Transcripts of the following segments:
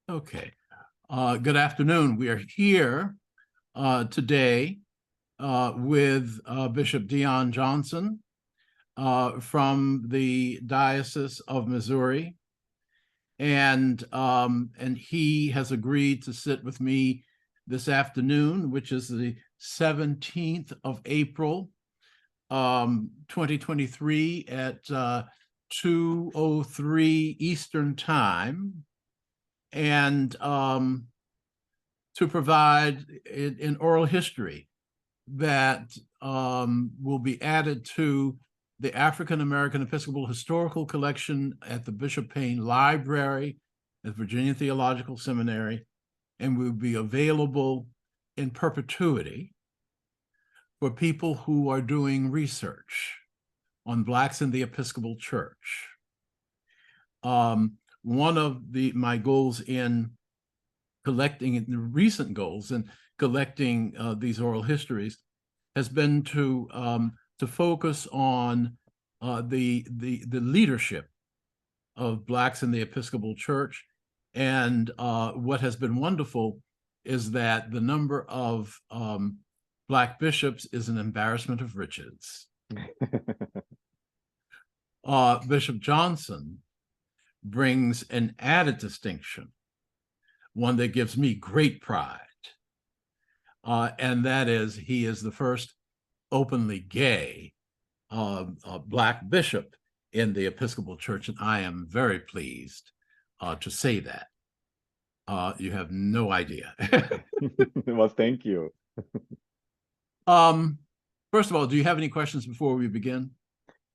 Okay. Good afternoon. We are here today with Bishop Deon Johnson from the Diocese of Missouri, and he has agreed to sit with me this afternoon, which is the 17th of April, 2023 at 2:03 Eastern Time. And to provide an oral history that will be added to the African American Episcopal Historical Collection at the Bishop Payne Library at Virginia Theological Seminary, and will be available in perpetuity for people who are doing research on Blacks in the Episcopal Church. One of my goals in collecting, the recent goals in collecting these oral histories has been to focus on the leadership of Blacks in the Episcopal Church. And what has been wonderful is that the number of Black bishops is an embarrassment of riches. Bishop Johnson brings an added distinction, one that gives me great pride, and that is he is the first openly gay Black bishop in the Episcopal Church, and I am very pleased to say that. You have no idea. Well, thank you. First of all, do you have any questions before we begin?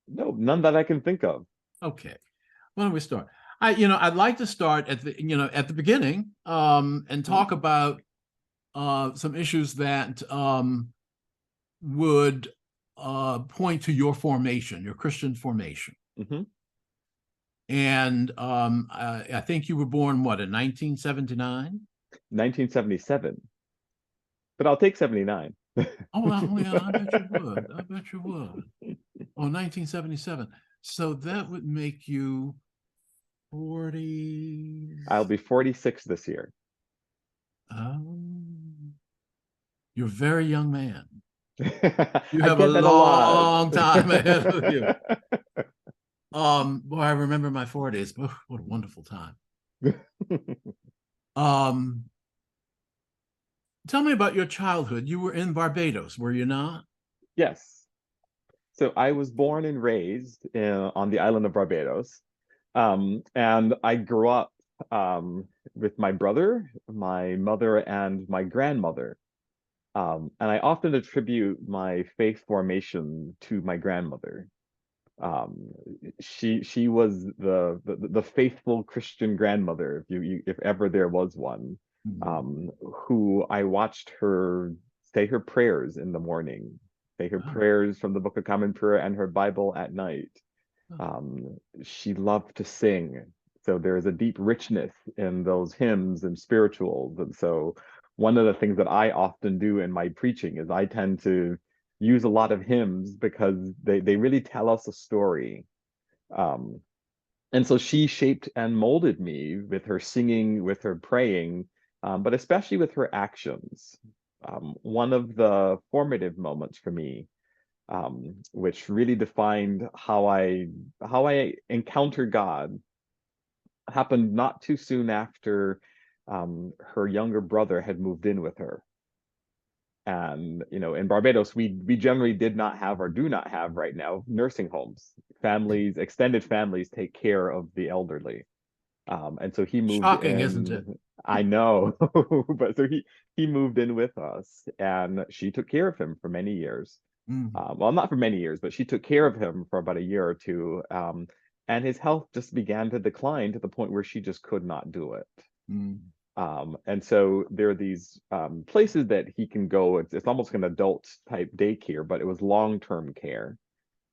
No, none that I can think of. Okay. Why don't we start? I'd like to start at the beginning, and talk about some issues that would point to your formation, your Christian formation. Mm-hmm. And I think you were born, what, in 1979? 1977. But I'll take 79. Oh, yeah, I bet you would. I bet you would. Oh, 1977. So that would make you 40. I'll be 46 this year. Oh, you're a very young man. You I have a get that long lot. time ahead of you. Boy, I remember my 40s. Oh, what a wonderful time. Tell me about your childhood. You were in Barbados, were you not? Yes. So I was born and raised on the island of Barbados. And I grew up with my brother, my mother, and my grandmother. And I often attribute my faith formation to my grandmother. She was the faithful Christian grandmother, if ever there was one, who I watched her say her prayers in the morning, say her prayers from the Book of Common Prayer and her Bible at night. She loved to sing, so there's a deep richness in those hymns and spirituals. And so one of the things that I often do in my preaching is I tend to use a lot of hymns because they really tell us a story. And so she shaped and molded me with her singing, with her praying, but especially with her actions. One of the formative moments for me, which really defined how I encountered God, happened not too soon after her younger brother had moved in with her. And in Barbados, we generally did not have, or do not have right now, nursing homes. Families, extended families, take care of the elderly. And so he moved Shocking, in. isn't it? I know, but so he moved in with us, and she took care of him for many years. Well, not for many years, but she took care of him for about a year or two. And his health just began to decline to the point where she just could not do it. And so there are these places that he can go. It's almost like an adult type daycare, but it was long-term care.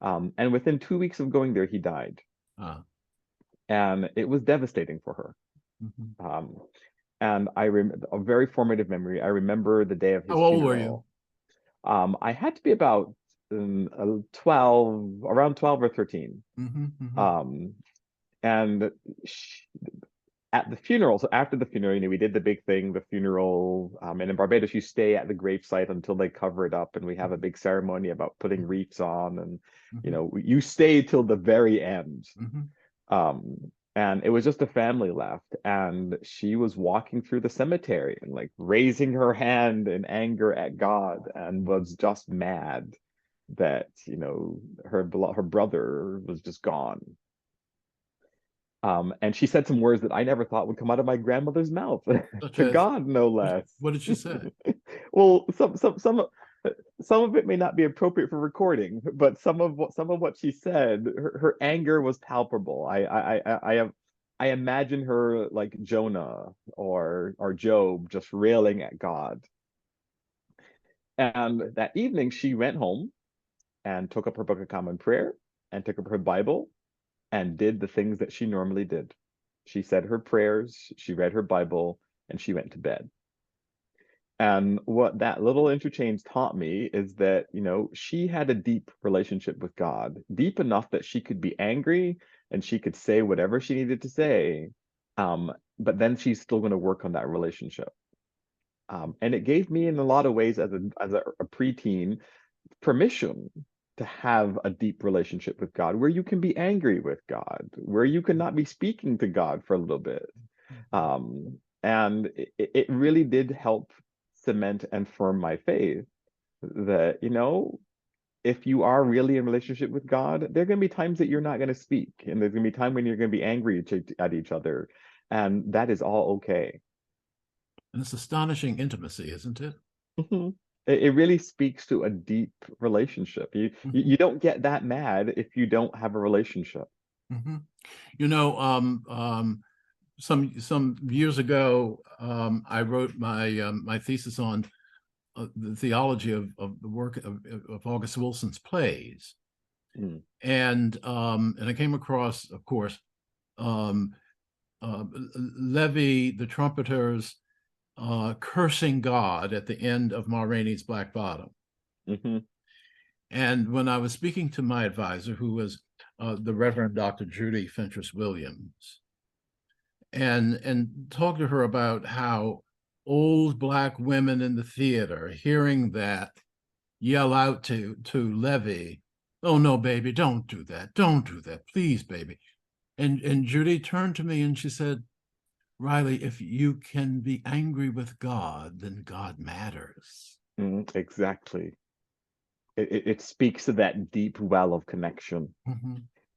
And within 2 weeks of going there, he died. And it was devastating for her. And I remember a very formative memory. I remember the day of his How old funeral. were you? I had to be about 12, around 12 or 13. And at the funeral, so after the funeral, we did the big thing, the funeral, and in Barbados, you stay at the gravesite until they cover it up, and we have a big ceremony about putting wreaths on, and you stay till the very end. Um, and it was just a family left, and she was walking through the cemetery and like raising her hand in anger at God, and was just mad that her brother was just gone. And she said some words that I never thought would come out of my grandmother's mouth, Such to as, God, no less. what did she say? Well, some of it may not be appropriate for recording, but some of what she said, her anger was palpable. I imagine her like Jonah or Job, just railing at God. And that evening, she went home and took up her Book of Common Prayer and took up her Bible and did the things that she normally did. She said her prayers, she read her Bible, and she went to bed. And what that little interchange taught me is that, she had a deep relationship with God, deep enough that she could be angry and she could say whatever she needed to say. But then she's still going to work on that relationship. And it gave me, in a lot of ways, as a preteen, permission to have a deep relationship with God, where you can be angry with God, where you can not be speaking to God for a little bit. And it really did help cement and firm my faith that, if you are really in a relationship with God, there are going to be times that you're not going to speak, and there's going to be time when you're going to be angry at each other, and that is all okay. And it's astonishing intimacy, isn't it? It really speaks to a deep relationship. You don't get that mad if you don't have a relationship. Some years ago, I wrote my thesis on the theology of the work of August Wilson's plays, and I came across, of course, Levy the trumpeter's cursing God at the end of Ma Rainey's Black Bottom. And when I was speaking to my advisor, who was the Reverend Dr. Judy Fentress Williams, and talked to her about how old Black women in the theater, hearing that, yell out to Levy, "Oh no, baby, don't do that. Don't do that. Please, baby." And Judy turned to me and she said, "Riley, if you can be angry with God, then God matters." Exactly. It speaks to that deep well of connection.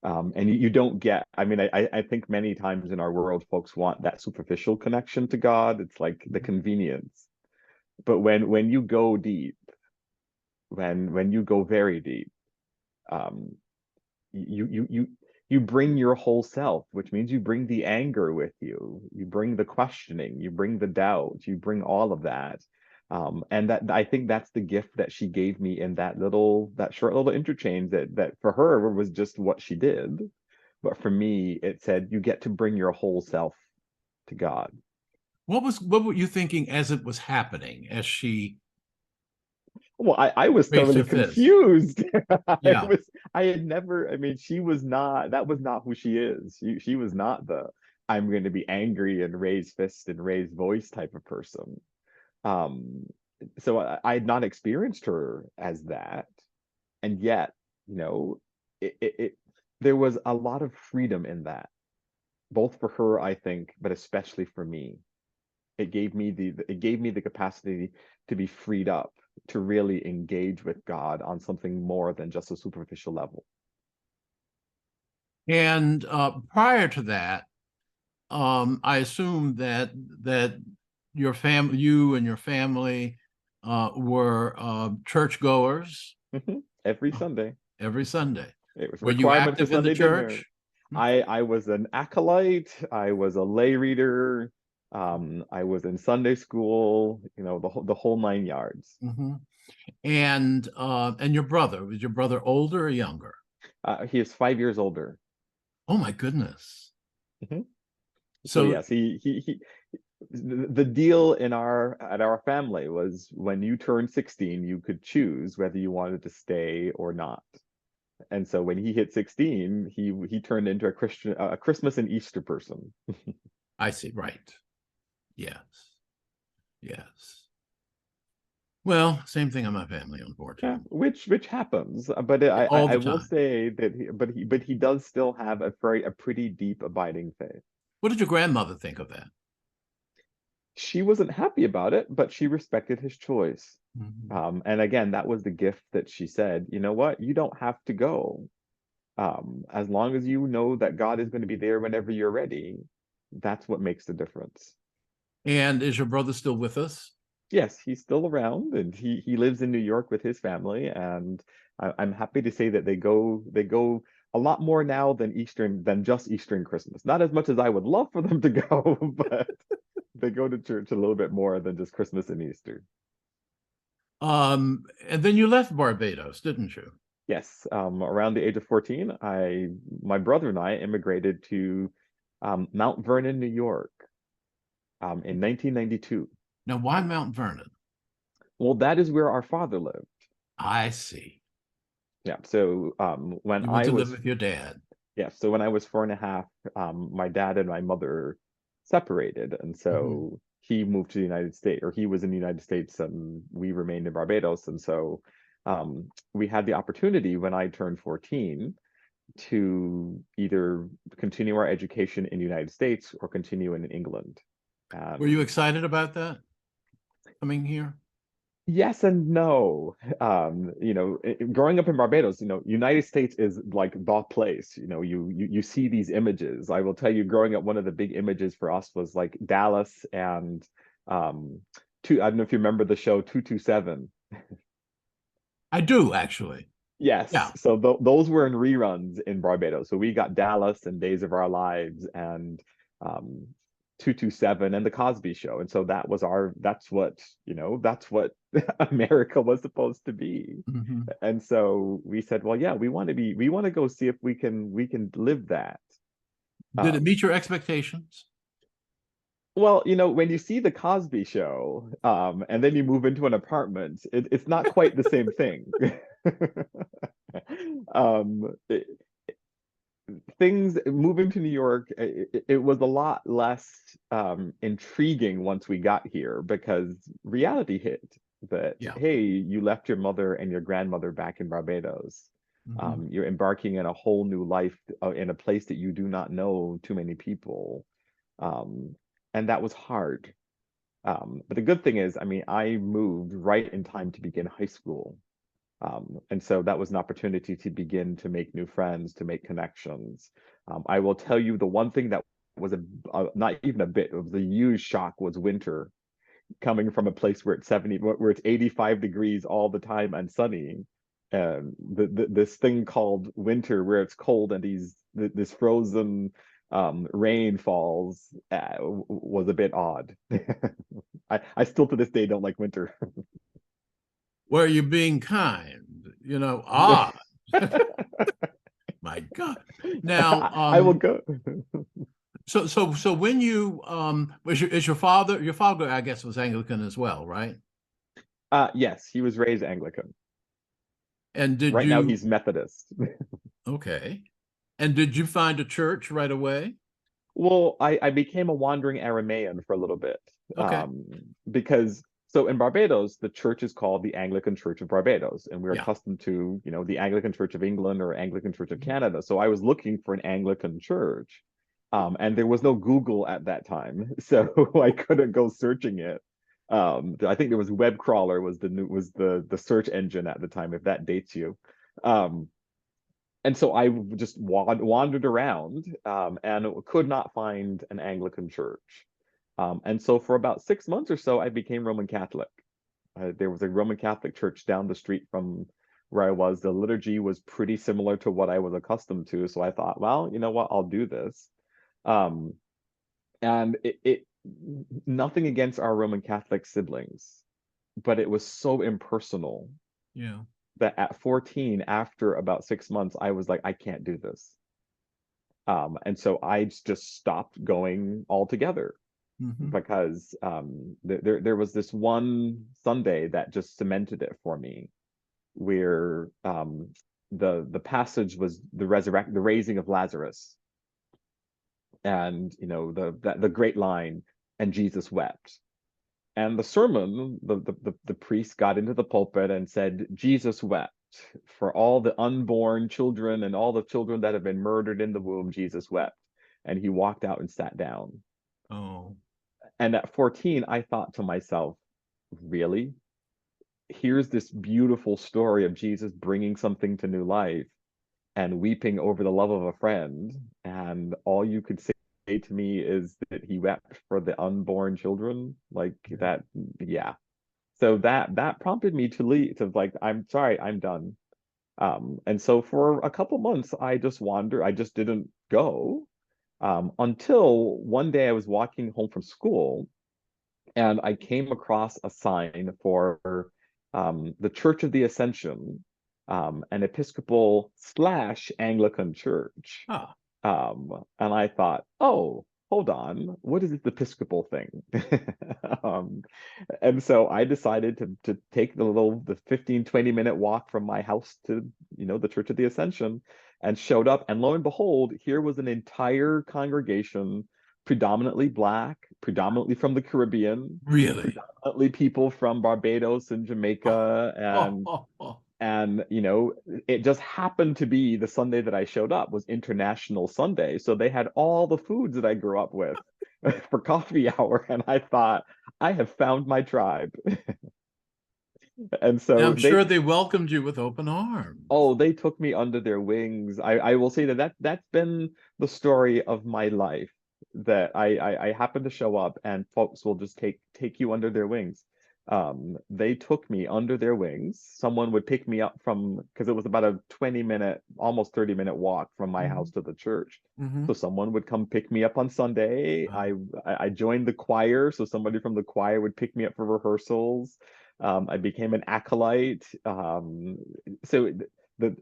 And you don't get, I think many times in our world, folks want that superficial connection to God. It's like the convenience. But when you go deep, when you go very deep, you bring your whole self, which means you bring the anger with you, you bring the questioning, you bring the doubt, you bring all of that. And that, I think that's the gift that she gave me in that short little interchange that for her was just what she did. But for me, it said, you get to bring your whole self to God. What were you thinking as it was happening, as she... Well, I was thoroughly confused. Yeah. I had never, she was not, that was not who she is. She was not the, I'm going to be angry and raise fist and raise voice type of person. So I had not experienced her as that. And yet, there was a lot of freedom in that, both for her, I think, but especially for me. It gave me the capacity to be freed up, to really engage with God on something more than just a superficial level. And prior to that, I assume that you and your family were churchgoers. Every Sunday. Every Sunday. It was a Were you requirement for active in the Sunday dinner. church? I was an acolyte. I was a lay reader. I was in Sunday school. The whole 9 yards. And your brother, was your brother older or younger? He is 5 years older. Oh my goodness. So yes, the deal at our family was, when you turned 16, you could choose whether you wanted to stay or not. And so when he hit 16, he turned into a Christmas and Easter person. I see. Right. Yes. Yes. Well, same thing in my family, Yeah, unfortunately. which happens, but All I the will time. say that he does still have a pretty deep abiding faith. What did your grandmother think of that? She wasn't happy about it, but she respected his choice. Mhm. And again, that was the gift that she said, you know what, you don't have to go. As long as you know that God is going to be there whenever you're ready, that's what makes the difference. And is your brother still with us? Yes, he's still around, and he lives in New York with his family, and I'm happy to say that they go a lot more now than just Easter and Christmas. Not as much as I would love for them to go, but they go to church a little bit more than just Christmas and Easter. And then you left Barbados, didn't you? Yes, around the age of 14, my brother and I immigrated to Mount Vernon, New York, in 1992. Now, why Mount Vernon? Well, that is where our father lived. I see. Yeah, so You went to live with your dad. when I was 4.5, my dad and my mother separated, and Mhm. so he moved to the United States, or he was in the United States, and we remained in Barbados, and so we had the opportunity when I turned 14 to either continue our education in the United States or continue in England. Were you And excited about that coming here? yes and no. Growing up in Barbados, United States is like the place. You see these images. I will tell you, growing up, one of the big images for us was like Dallas and um, I don't know if you remember the show 227. I do, actually. Yes, Yeah. so those were in reruns in Barbados. So we got Dallas and Days of Our Lives and um, 227 and the Cosby Show. And so that's what America was supposed to be. Mhm. And so we said, well, yeah, we want to go see if we can live that. Did it Um, meet your expectations? well, when you see the Cosby Show, and then you move into an apartment, it's not quite the same thing. Um, Things moving to New York, it was a lot less intriguing once we got here because reality hit that, Yeah. hey, you left your mother and your grandmother back in Barbados. Mhm. You're embarking in a whole new life in a place that you do not know too many people. Um, and that was hard. But the good thing is, I mean, I moved right in time to begin high school. And so that was an opportunity to begin to make new friends, to make connections. I will tell you the one thing that was not even a bit of the huge shock was winter, coming from a place where it's 85 degrees all the time and sunny. This thing called winter, where it's cold and this frozen rain falls, was a bit odd. I still to this day don't like winter. Were you being kind? My God. Now, I will go. so when you is your father, I guess, was Anglican as well, right? Yes, he was raised Anglican. And did Right now you he's Methodist. okay. And did you find a church right away? Well, I became a wandering Aramaean for a little bit, Okay. because so in Barbados, the church is called the Anglican Church of Barbados, and we're Yeah. accustomed to, the Anglican Church of England or Anglican Church of Canada. So I was looking for an Anglican church, and there was no Google at that time, so I couldn't go searching it. I think there was web crawler was the search engine at the time, if that dates you. Um, and so I just wandered around, and could not find an Anglican church. And so for about 6 months or so, I became Roman Catholic. There was a Roman Catholic church down the street from where I was. The liturgy was pretty similar to what I was accustomed to. So I thought, well, you know what, I'll do this. Um, and nothing against our Roman Catholic siblings, but it was so impersonal Yeah. that at 14, after about 6 months, I was like, I can't do this. And so I just stopped going altogether Hmm. because there was this one Sunday that just cemented it for me, where the passage was the raising of Lazarus, and the great line, and Jesus wept. And the sermon, the priest got into the pulpit and said, Jesus wept for all the unborn children and all the children that have been murdered in the womb. Jesus wept. And he walked out and sat down. Oh. And at 14, I thought to myself, really? Here's this beautiful story of Jesus bringing something to new life and weeping over the love of a friend. And all you could say to me is that he wept for the unborn children. Like that, yeah. So that prompted me to leave, to like, I'm sorry, I'm done. And so for a couple months, I just wandered. I just didn't go, until one day I was walking home from school and I came across a sign for the Church of the Ascension, an Episcopal / Anglican church. Ah. And I thought, oh, hold on, what is this Episcopal thing? um, and so I decided to take the 15-20 minute walk from my house to the Church of the Ascension, and showed up, and lo and behold, here was an entire congregation, predominantly Black, predominantly from the Caribbean, Really? predominantly people from Barbados and Jamaica, Oh, oh, oh. and it just happened to be the Sunday that I showed up was International Sunday, so they had all the foods that I grew up with for coffee hour, and I thought, I have found my tribe. And And so I'm sure they welcomed you with open arms. they took me under their wings. I will say that's been the story of my life, that I happen to show up and folks will just take you under their wings. They took me under their wings. Someone would pick me up because it was about a 20-minute, almost 30-minute walk from my house to the church. Mm-hmm. So someone would come pick me up on Sunday. I joined the choir, so somebody from the choir would pick me up for rehearsals. I became an acolyte. So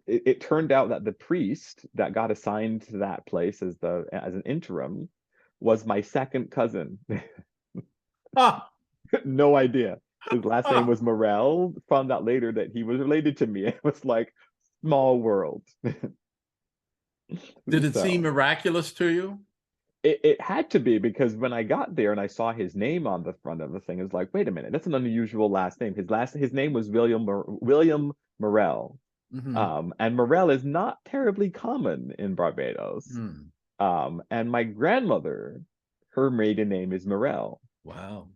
it turned out that the priest that got assigned to that place as an interim was my second cousin. Ah, No idea. His last name ah. was Morel. Found out later that he was related to me. It was like small world. Did it seem So miraculous to you? it had to be, because when I got there and I saw his name on the front of the thing, it was like, wait a minute, that's an unusual last name. His name was William Morel. Mm-hmm. And Morel is not terribly common in Barbados. Mm. And my grandmother, her maiden name is Morel. Wow.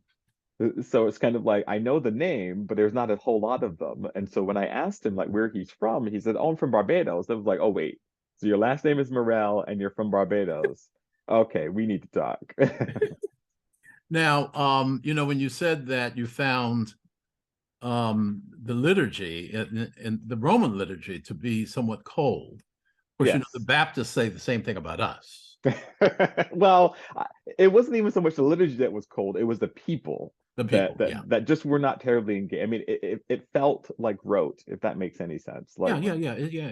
So it's kind of like, I know the name, but there's not a whole lot of them. And so when I asked him like where he's from, he said, oh, I'm from Barbados. I was like, oh, wait, so your last name is Morel and you're from Barbados. Okay, we need to talk. Now, when you said that you found the liturgy and the Roman liturgy to be somewhat cold, of course, Yes. the Baptists say the same thing about us. Well, it wasn't even so much the liturgy that was cold, it was the people The people, yeah. that just were not terribly engaged. I mean, it felt like rote, if that makes any sense. Like, Yeah, I know what you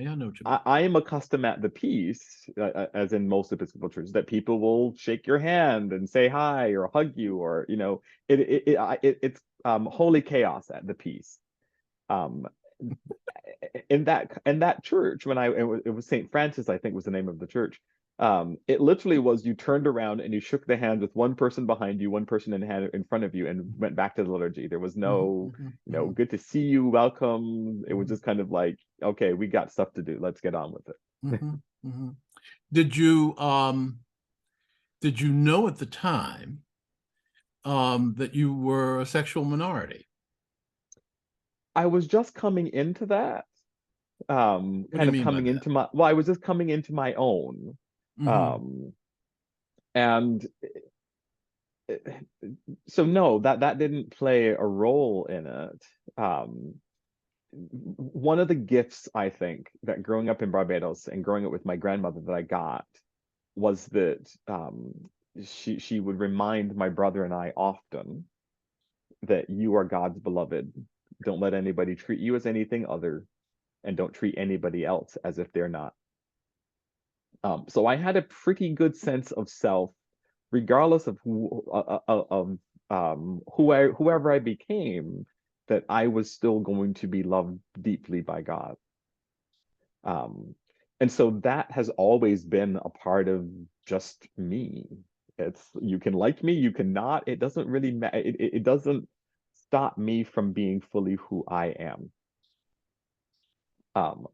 mean. I am accustomed at the peace, as in most Episcopal churches, that people will shake your hand and say hi or hug you, or it's holy chaos at the peace. Um, in that church, it was St. Francis, I think was the name of the church. It literally was, you turned around and you shook the hand with one person behind you, one person in front of you, and went back to the liturgy. There was no, good to see you, welcome. It was just kind of like, okay, we got stuff to do. Let's get on with it. Did you know at the time that you were a sexual minority? I was just coming into that. What do you mean by that? I was just coming into my own. And so no, that didn't play a role in it. One of the gifts, I think, that growing up in Barbados and growing up with my grandmother that I got was that she would remind my brother and I often that you are God's beloved. Don't let anybody treat you as anything other, and don't treat anybody else as if they're not. So I had a pretty good sense of self, regardless of whoever I became, that I was still going to be loved deeply by God. And so that has always been a part of just me. It's, you can like me, you cannot. It doesn't really matter. It doesn't stop me from being fully who I am.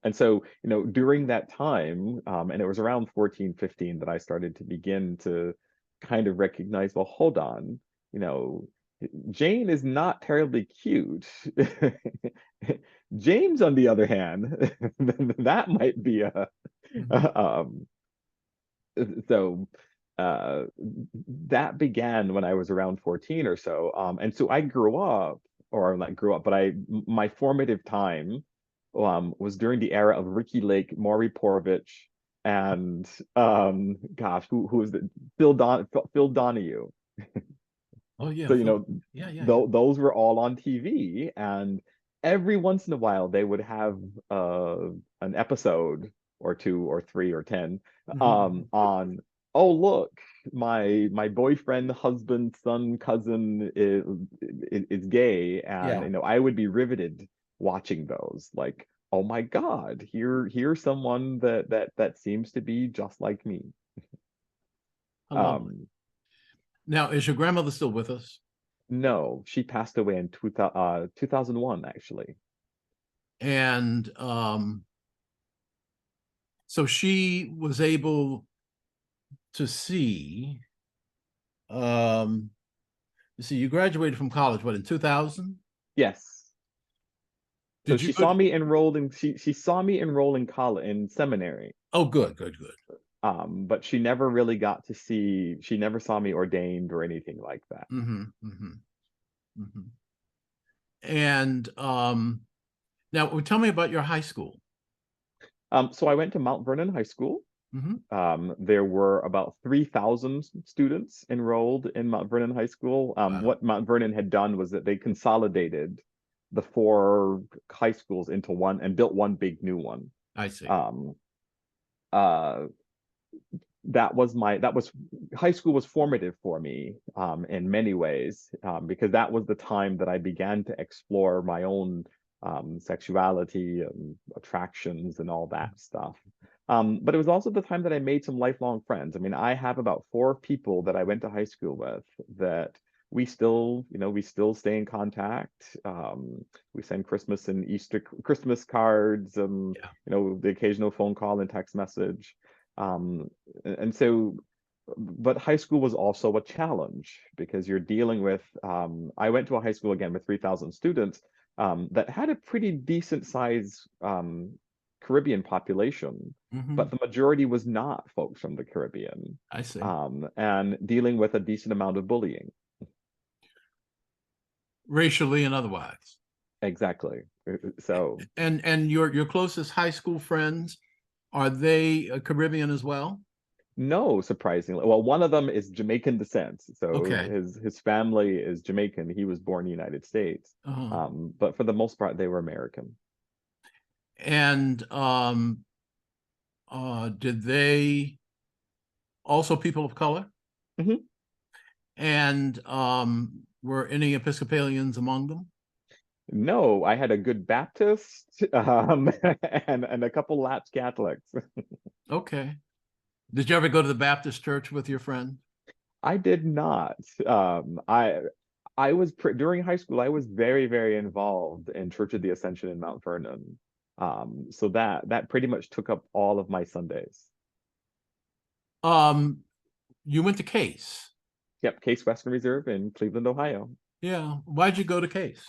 And so, during that time, and it was around 14, 15 that I started to begin to kind of recognize, well, hold on, you know, Jane is not terribly cute. James, on the other hand, that might be a, um, so uh that began when I was around 14 or so. And so I grew up, or not grew up, but my formative time was during the era of Ricky Lake, Maury Povich, and gosh, who was the Phil Donahue. Oh yeah, So, yeah, yeah, yeah. those were all on TV, and every once in a while they would have an episode or two or three or 10 Mhm. on, oh look, my boyfriend, husband, son, cousin is gay, and Yeah, I would be riveted watching those, like, oh my God, here's someone that seems to be just like me. how lovely. Um, Now, is your grandmother still with us? no, she passed away in 2001, actually. And so she was able to see. You see, you graduated from college, what, in 2000? Yes. So Did you she go saw to, me enrolled in she saw me enroll in college, in seminary. oh, good, good, good. But she never really got to see, she never saw me ordained or anything like that. Mm-hmm, mm-hmm, mm-hmm. And now tell me about your high school. So I went to Mount Vernon High School. Mm-hmm. There were about 3,000 students enrolled in Mount Vernon High School. Wow, What Mount Vernon had done was that they consolidated the four high schools into one and built one big new one. I see. Um, uh, that was high school was formative for me, in many ways, because that was the time that I began to explore my own sexuality and attractions and all that stuff. But it was also the time that I made some lifelong friends. I mean, I have about four people that I went to high school with that we still stay in contact. We send Christmas and Easter Christmas cards, Yeah. the occasional phone call and text message. Um, and so, but high school was also a challenge because you're dealing with, I went to a high school again with 3,000 students, that had a pretty decent size Caribbean population, Mm-hmm. but the majority was not folks from the Caribbean, I see. and dealing with a decent amount of bullying. Racially and otherwise. Exactly. So And your closest high school friends, are they Caribbean as well? no, surprisingly. Well, one of them is Jamaican descent. So Okay. his family is Jamaican. He was born in the United States. Uh-huh. But for the most part, they were American. And did they also people of color? Mhm. And were any Episcopalians among them? No, I had a good Baptist, and a couple lapsed Catholics. Okay. Did you ever go to the Baptist church with your friend? I did not. I was during high school, I was very, very involved in Church of the Ascension in Mount Vernon. So that pretty much took up all of my Sundays. Um, you went to Case. Yep, Case Western Reserve in Cleveland, Ohio. Yeah. Why'd you go to Case?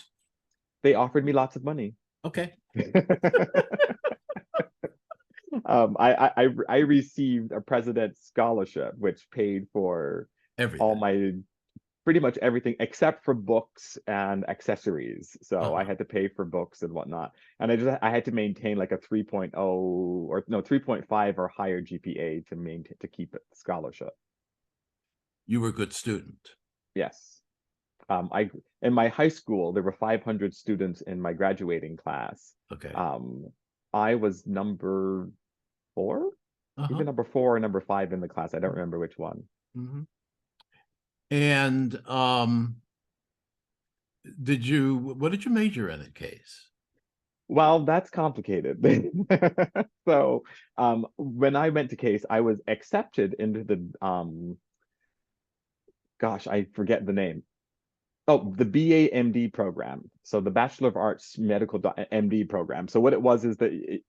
They offered me lots of money. Okay. I received a president's scholarship, which paid for all Everything. my pretty much everything except for books and accessories. So I Uh-huh. had to pay for books and whatnot, and I had to maintain like a 3.0, or no, 3.5 or higher GPA to maintain to keep it scholarship. You were a good student. Yes. I In my high school there were 500 students in my graduating class. Okay. Um, I was number four, either Uh-huh. number four or number five in the class. I don't remember which one. Mm-hmm. And what did you major in Case? Well, that's complicated. So, when I went to Case, I was accepted into the gosh, I forget the name. Oh, the BA MD program. So the Bachelor of Arts Medical MD program. So what it was is that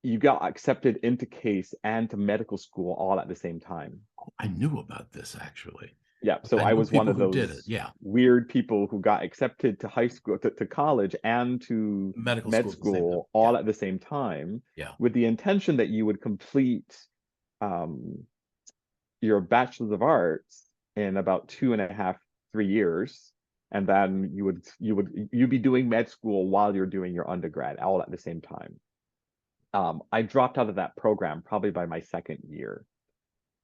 you got accepted into Case and to medical school all at the same time. I knew about this actually. Yeah, so I I knew was one people of who did it. those Yeah, weird people who got accepted to high school, to college and to medical med school at the same time. school Yeah, all at the same time, yeah. with the intention that you would complete um, your Bachelor's of Arts in about 2.5, 3 years, and then you'd be doing med school while you're doing your undergrad all at the same time. I dropped out of that program probably by my second year.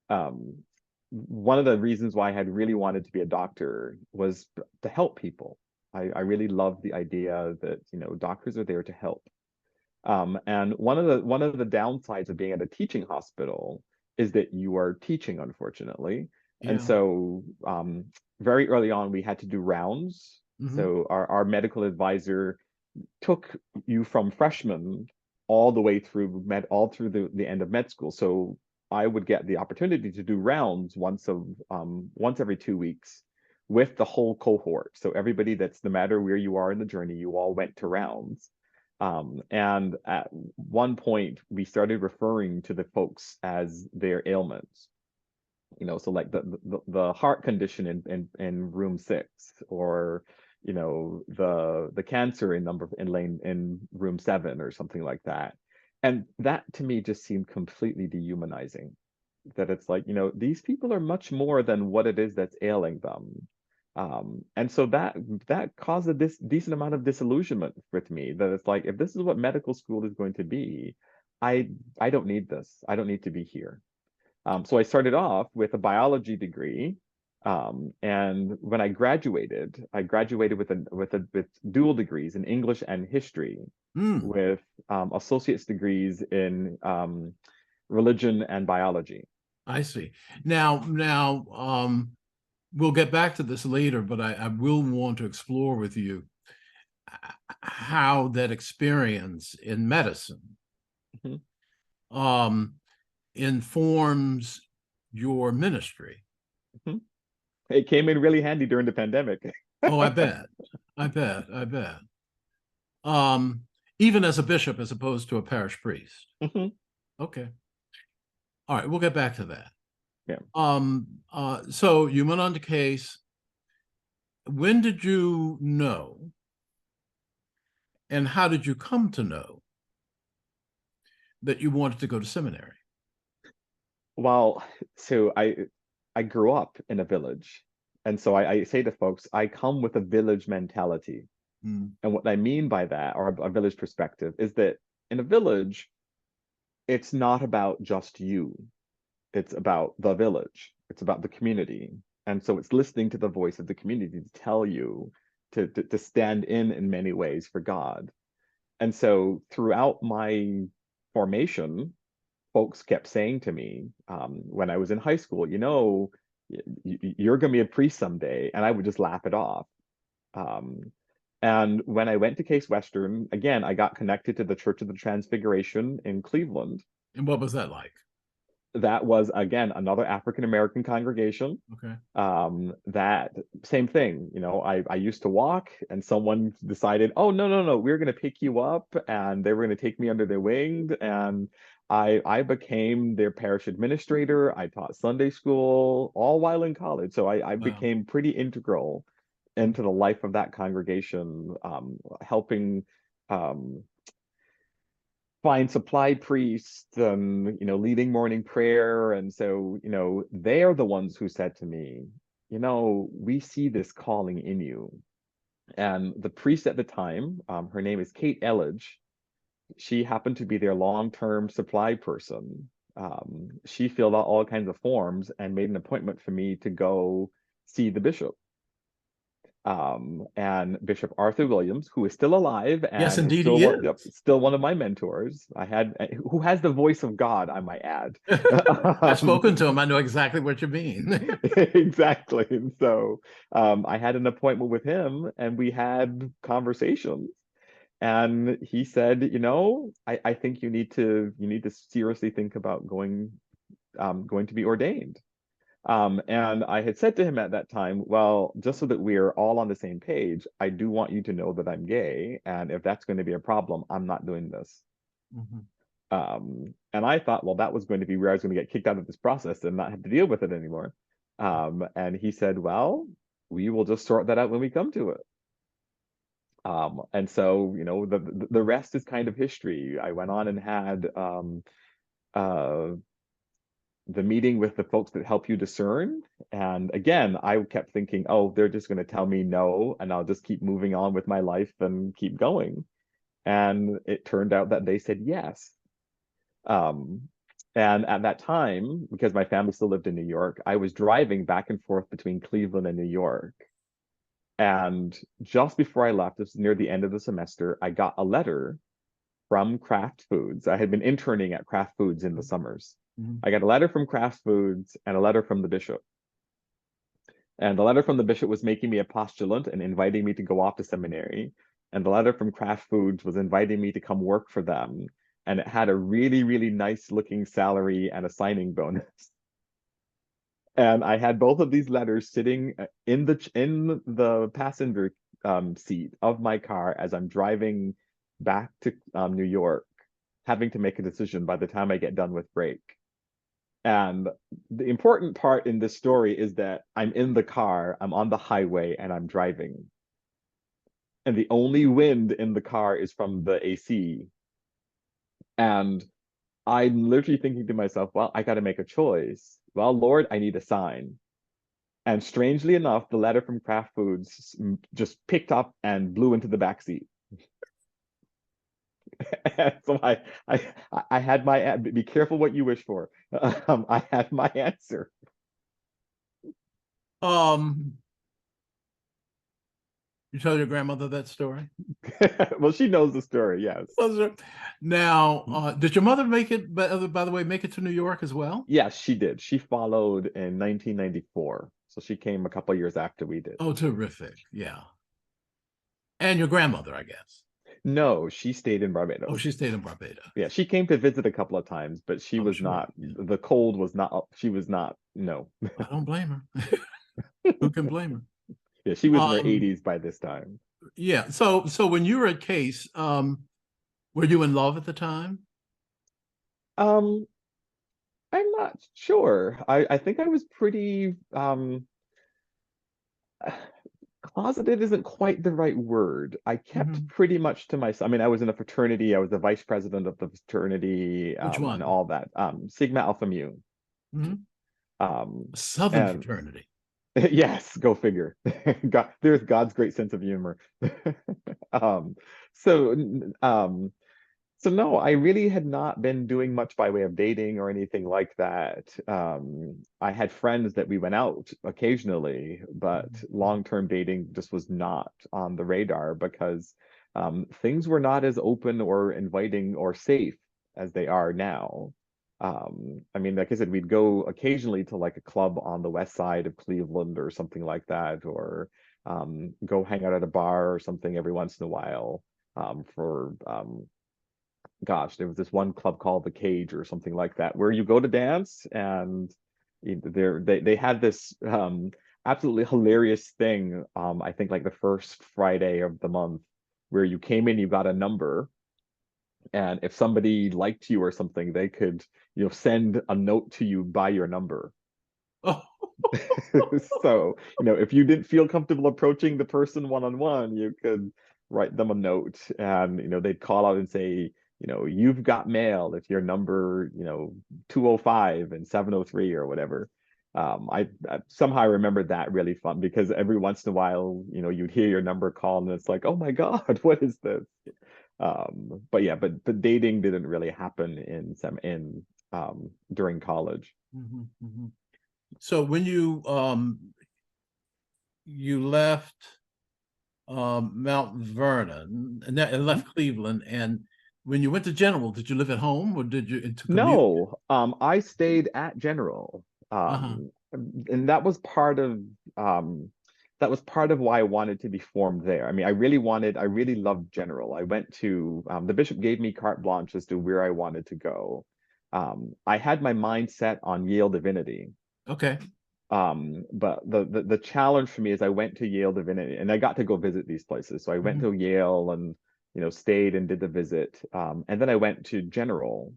Um, One of the reasons why I had really wanted to be a doctor was to help people. I really loved the idea that, doctors are there to help. And one of the downsides of being at a teaching hospital is that you are teaching, unfortunately. And Yeah. so very early on, we had to do rounds. Hmm. So our medical advisor took you from freshman all the way through all through the end of med school. So I would get the opportunity to do rounds once every 2 weeks with the whole cohort. So everybody that's, no matter where you are in the journey, you all went to rounds. And at one point, we started referring to the folks as their ailments. So like the heart condition in room 6, or the cancer in room 7 or something like that. And that to me just seemed completely dehumanizing. That it's like, these people are much more than what it is that's ailing them. And so that caused a decent amount of disillusionment with me, that it's like, if this is what medical school is going to be, I I don't need this. I don't need to be here. So I started off with a biology degree, and when I graduated with dual degrees in English and history, Mm, with associate's degrees in religion and biology. I see. Now, we'll get back to this later, but I will want to explore with you how that experience in medicine Mhm. um, informs your ministry. Mhm. It came in really handy during the pandemic. Oh, I bet. I bet. I bet. Um, Even as a bishop, as opposed to a parish priest. Mhm. Okay. All right, we'll get back to that. Yeah. So you went on to Case. When did you know, and how did you come to know that you wanted to go to seminary? Well, so I grew up in a village, and so I say to folks, I come with a village mentality. Mm, And what I mean by that, or a village perspective, is that in a village, it's not about just you. It's about the village. It's about the community. And so it's listening to the voice of the community to tell you to stand in many ways for God. And so throughout my formation, folks kept saying to me, when I was in high school, you're going to be a priest someday. And I would just laugh it off. Um, and when I went to Case Western, again, I got connected to the Church of the Transfiguration in Cleveland. and what was that like? That was, again, another African American congregation. Okay. That same thing, I used to walk, and someone decided, oh, no, no, no, we're going to pick you up, and they were going to take me under their wing. And I became their parish administrator. I taught Sunday school all while in college. So I Wow. became pretty integral into the life of that congregation, helping um, find supply priests, and leading morning prayer. And so they are the ones who said to me, we see this calling in you. And the priest at the time, her name is Kate Elledge. She happened to be their long-term supply person. She filled out all kinds of forms and made an appointment for me to go see the bishop. And Bishop Arthur Williams, who is still alive Yes, and is indeed, he yep, is. still one of my mentors. Who has the voice of God, I might add. I've spoken to him. I know exactly what you mean. Exactly. And so I had an appointment with him, and we had conversations. And he said, I think you need to seriously think about going to be ordained. And I had said to him at that time, well, just so that we're all on the same page, I do want you to know that I'm gay, and if that's going to be a problem, I'm not doing this. Mhm. And I thought, well, that was going to be where I was going to get kicked out of this process and not have to deal with it anymore. And he said, well, we will just sort that out when we come to it. And so, the rest is kind of history. I went on and had uh, the meeting with the folks that help you discern. And again, I kept thinking, oh, they're just going to tell me no, and I'll just keep moving on with my life and keep going. And it turned out that they said yes. Um, and at that time, because my family still lived in New York, I was driving back and forth between Cleveland and New York. And just before I left, this was near the end of the semester, I got a letter from Kraft Foods. I had been interning at Kraft Foods in the summers. Mhm. I got a letter from Kraft Foods and a letter from the bishop. And the letter from the bishop was making me a postulant and inviting me to go off to seminary. And the letter from Kraft Foods was inviting me to come work for them. And it had a really, really nice looking salary and a signing bonus. And I had both of these letters sitting in the passenger seat of my car as I'm driving back to New York, having to make a decision by the time I get done with break. And the important part in this story is that I'm in the car, I'm on the highway, and I'm driving. And the only wind in the car is from the AC. And I'm literally thinking to myself, well, I got to make a choice. Well, Lord, I need a sign. And strangely enough, the letter from Kraft Foods just picked up and blew into the back seat. And so I had my, be careful what you wish for. I had my answer. Um, you tell your grandmother that story? Well, she knows the story, yes. Was there- Now, did your mother make it, by the way, make it to New York as well? Yes, she did. She followed in 1994. So she came a couple years after we did. Oh, terrific. Yeah. And your grandmother, I guess. No, she stayed in Oh, Barbados. she stayed in Barbados. Yeah, she came to visit a couple of times, but she I'm was sure. not, Yeah. the cold was not, she was not, no. I don't blame her. Who can blame her? Yeah, she was in her Um, 80s by this time. yeah. So when you were at Case, were you in love at the time? Um, I'm not sure. I think I was pretty closeted isn't quite the right word. I kept Mhm. pretty much to myself. I mean, I was in a fraternity. I was the vice president of the fraternity, Which and one? all that. Sigma Alpha Mu. Mhm. Um, A Southern and fraternity. yes, go figure. God, there's God's great sense of humor. Um, so, so no, I really had not been doing much by way of dating or anything like that. I had friends that we went out occasionally, but Mhm. long-term dating just was not on the radar because things were not as open or inviting or safe as they are now. I mean, like I said, we'd go occasionally to like a club on the west side of Cleveland or something like that, or go hang out at a bar or something every once in a while for gosh, there was this one club called the Cage or something like that, where you go to dance and they had this absolutely hilarious thing. I think like the first Friday of the month, where you came in, you got a number, and if somebody liked you or something, they could send a note to you by your number. Oh. So, if you didn't feel comfortable approaching the person one-on-one, you could write them a note and, they'd call out and say, you've got mail if your number, 205 and 703 or whatever. I somehow remembered that really fun because every once in a while, you'd hear your number call and it's like, oh my God, what is this? But yeah, but dating didn't really happen during college. Mhm, mhm. So when you left Mount Vernon and left Cleveland, and when you went to General, did you live at home or did you to commute? No, I stayed at General. Uh-huh. And that was part of that was part of why I wanted to be formed there. I mean, I really loved general. I went to the bishop gave me carte blanche as to where I wanted to go. I had my mind set on Yale Divinity. Okay. But the challenge for me is I went to Yale Divinity and I got to go visit these places. So I went to Yale and stayed and did the visit. And then I went to general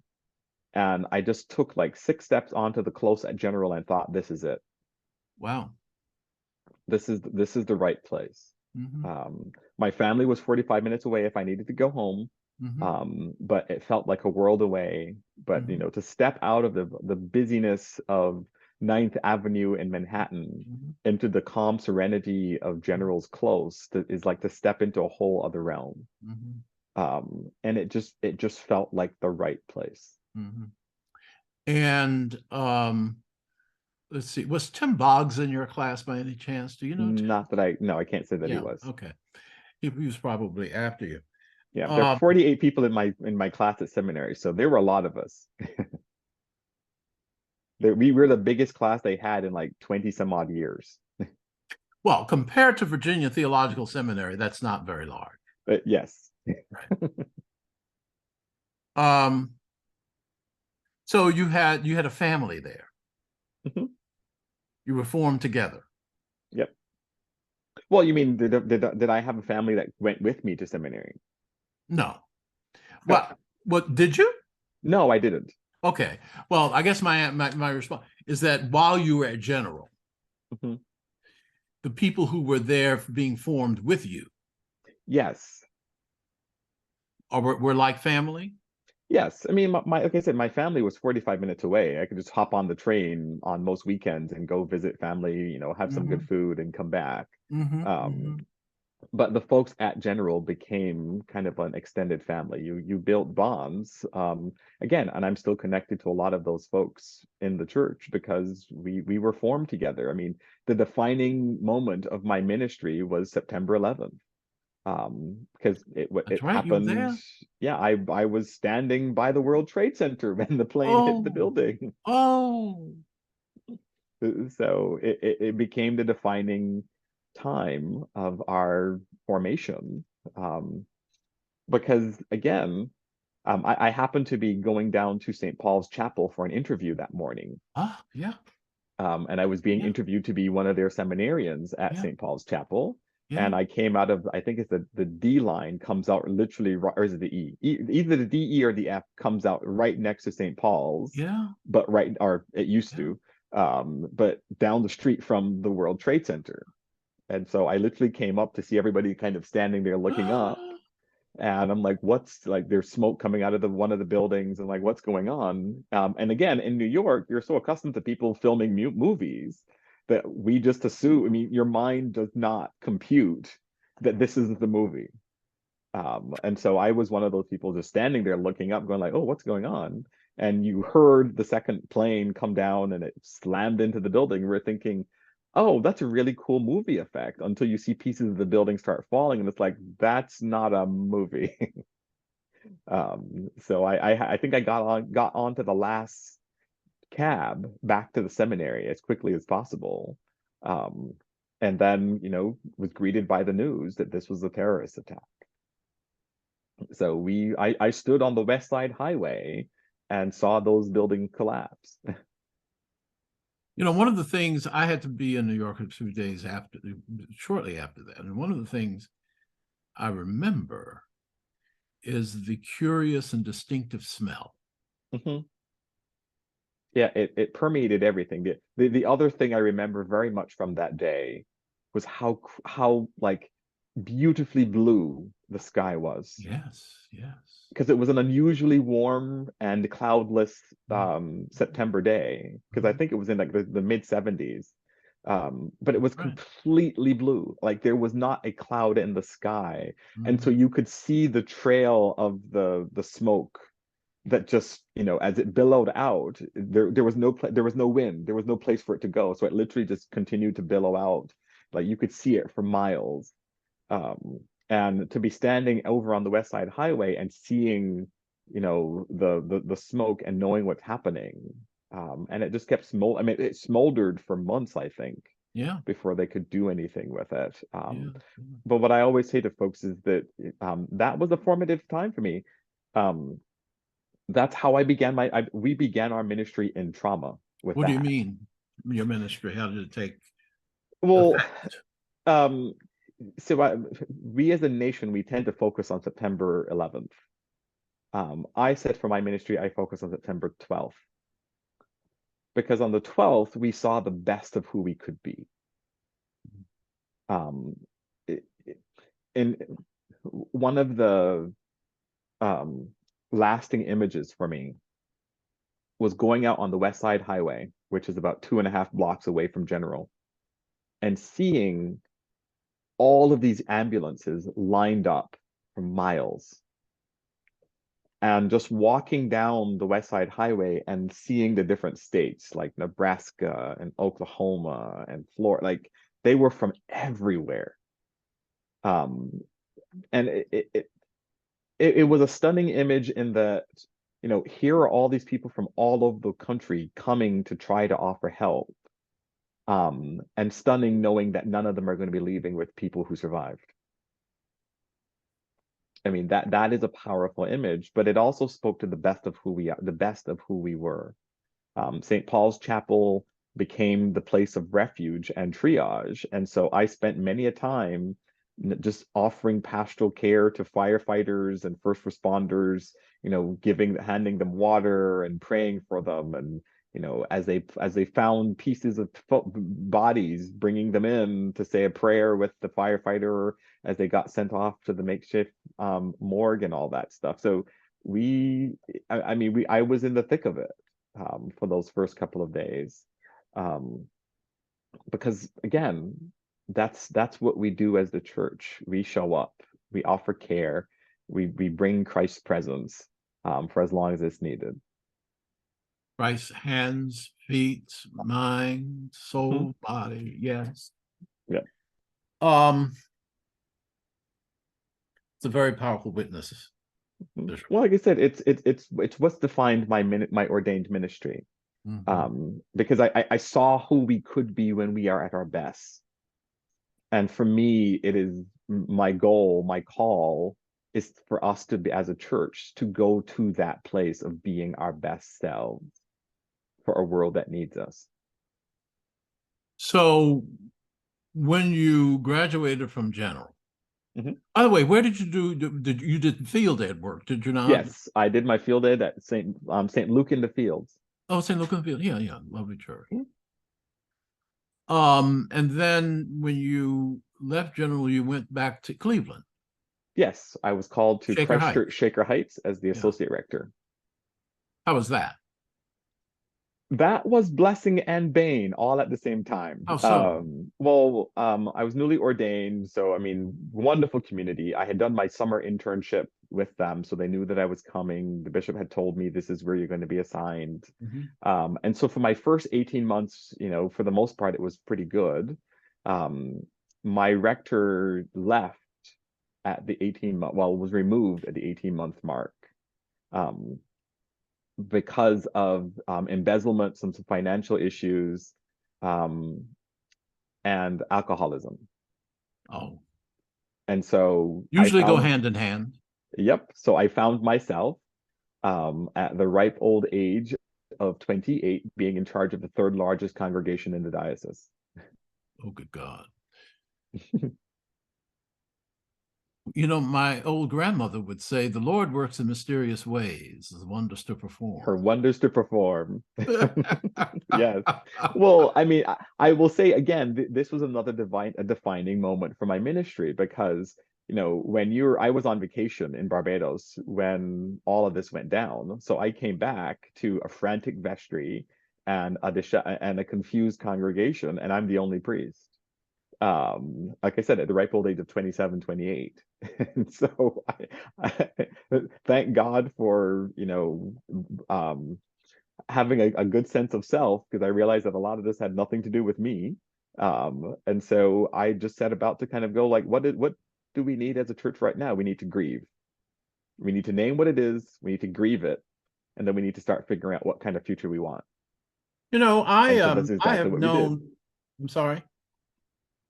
and I just took like 6 steps onto the close at general and thought, this is it. Wow. This is the right place. Mm-hmm. My family was 45 minutes away if I needed to go home. But it felt like a world away. But to step out of the busyness of Ninth Avenue in Manhattan into the calm serenity of General's Close is like to step into a whole other realm. And it just felt like the right place. And let's see, was Tim Boggs in your class by any chance? Do you know Tim? Not that no, I can't say that he was. Okay. He was probably after you. Yeah, there are 48 people in my class at seminary, so there were a lot of us. We were the biggest class they had in like 20 some odd years. Well, compared to Virginia Theological Seminary, that's not very large. Yes. Right. So you had a family there. You were formed together. Yep. Well, you mean did I have a family that went with me to seminary? No. What did you? No, I didn't. Okay. Well, I guess my response is that while you were at General, the people who were there being formed with you, yes, were like family. Yes, I mean, like I said, my family was 45 minutes away. I could just hop on the train on most weekends and go visit family, have some good food and come back. But the folks at General became kind of an extended family. You built bonds. Again, and I'm still connected to a lot of those folks in the church because we were formed together. I mean, the defining moment of my ministry was September 11th. Because it happened. Yeah, I was standing by the World Trade Center when the plane hit the building. So it became the defining time of our formation. Because again, I happened to be going down to St. Paul's Chapel for an interview that morning. Yeah. And I was being interviewed to be one of their seminarians at St. Paul's Chapel. And I came out of, I think it's the D line comes out literally, or is it the E? Either the D, E, or the F comes out right next to St. Paul's. Yeah. But or it used to, but down the street from the World Trade Center. And so I literally came up to see everybody kind of standing there looking up. And I'm like, there's smoke coming out of one of the buildings and like, what's going on? And again, in New York, you're so accustomed to people filming movies that we just assume, I mean, your mind does not compute that this is the movie. And so I was one of those people just standing there looking up, going like, oh, what's going on? And you heard the second plane come down and it slammed into the building. We're thinking, oh, that's a really cool movie effect until you see pieces of the building start falling. And it's like, that's not a movie. So I think I got onto the last cab back to the seminary as quickly as possible. And then, was greeted by the news that this was a terrorist attack. So I stood on the West Side Highway and saw those buildings collapse. One of the things, I had to be in New York a few days shortly after that. And one of the things I remember is the curious and distinctive smell. Yeah, it permeated everything. The other thing I remember very much from that day was how like beautifully blue the sky was. Yes. Because it was an unusually warm and cloudless September day. Because I think it was in like the mid 70s. But it was completely blue. Like there was not a cloud in the sky. And so you could see the trail of the smoke that just, as it billowed out, there was no wind, there was no place for it to go. So it literally just continued to billow out. Like you could see it for miles. And to be standing over on the West Side Highway and seeing, the smoke and knowing what's happening. And it just kept it smoldered for months, I think. Yeah. before they could do anything with it. Yeah. But what I always say to folks is that that was a formative time for me. Um, that's how I began we began our ministry in trauma with What do you that. mean, your ministry? How did it take Well, effect? um, we as a nation, we tend to focus on September 11th. I said for my ministry, I focus on September 12th because on the 12th, we saw the best of who we could be. Um, it, in one of the um, lasting images for me was going out on the West Side Highway, which is about 2.5 blocks away from General, and seeing all of these ambulances lined up for miles. And just walking down the West Side Highway and seeing the different states like Nebraska and Oklahoma and Florida, like they were from everywhere. Um, and it was a stunning image in that, here are all these people from all over the country coming to try to offer help. And stunning knowing that none of them are going to be leaving with people who survived. I mean, that is a powerful image, but it also spoke to the best of who we are, the best of who we were. St. Paul's Chapel became the place of refuge and triage. And so I spent many a time just offering pastoral care to firefighters and first responders, handing them water and praying for them. And, as they found pieces of bodies, bringing them in to say a prayer with the firefighter as they got sent off to the makeshift morgue and all that stuff. So I was in the thick of it for those first couple of days. Because again, that's what we do as the church. We show up, we offer care, we bring Christ's presence for as long as it's needed. Christ's hands, feet, mind, Mhm. soul, body. Yes. Yeah. Um, it's a very powerful witness. Well, like I said, it's what's defined my ordained ministry. Because I saw who we could be when we are at our best. And for me, it is my goal, my call is for us to be, as a church, to go to that place of being our best selves for a world that needs us. So when you graduated from General, Mhm. by the way, where did you you did field ed work, did you not? Yes, I did my field ed at St. Luke in the Fields. Oh, St. Luke Field. Yeah, yeah, lovely church. Mhm. And then when you left General, you went back to Cleveland, Yes, I was called to Shaker Heights. Christchurch Shaker Heights as the Yeah. associate rector. How was that? That was blessing and bane all at the same time. How so? I was newly ordained, so I mean, wonderful community. I had done my summer internship with them, so they knew that I was coming. The bishop had told me this is where you're going to be assigned. And so for my first 18 months, for the most part, it was pretty good. My rector left at the 18-month, was removed at the 18-month mark. Because of embezzlement, some financial issues, and alcoholism. Oh, And so usually go hand in hand. yep. So I found myself at the ripe old age of 28 being in charge of the third largest congregation in the diocese. Oh, good God. My old grandmother would say, the Lord works in mysterious ways, wonders to perform. Her wonders to perform. Yes. Well, I mean, I will say again, this was another defining moment for my ministry because, I was on vacation in Barbados when all of this went down. So I came back to a frantic vestry and a confused congregation, and I'm the only priest. Like I said, at the ripe old age of 27, 28. And so I thank God for, having a good sense of self because I realized that a lot of this had nothing to do with me. And so I just set about to kind of go like, what do we need as a church right now? We need to grieve. We need to name what it is. We need to grieve it. And then we need to start figuring out what kind of future we want. And so that's I exactly have what we did. known, I'm sorry.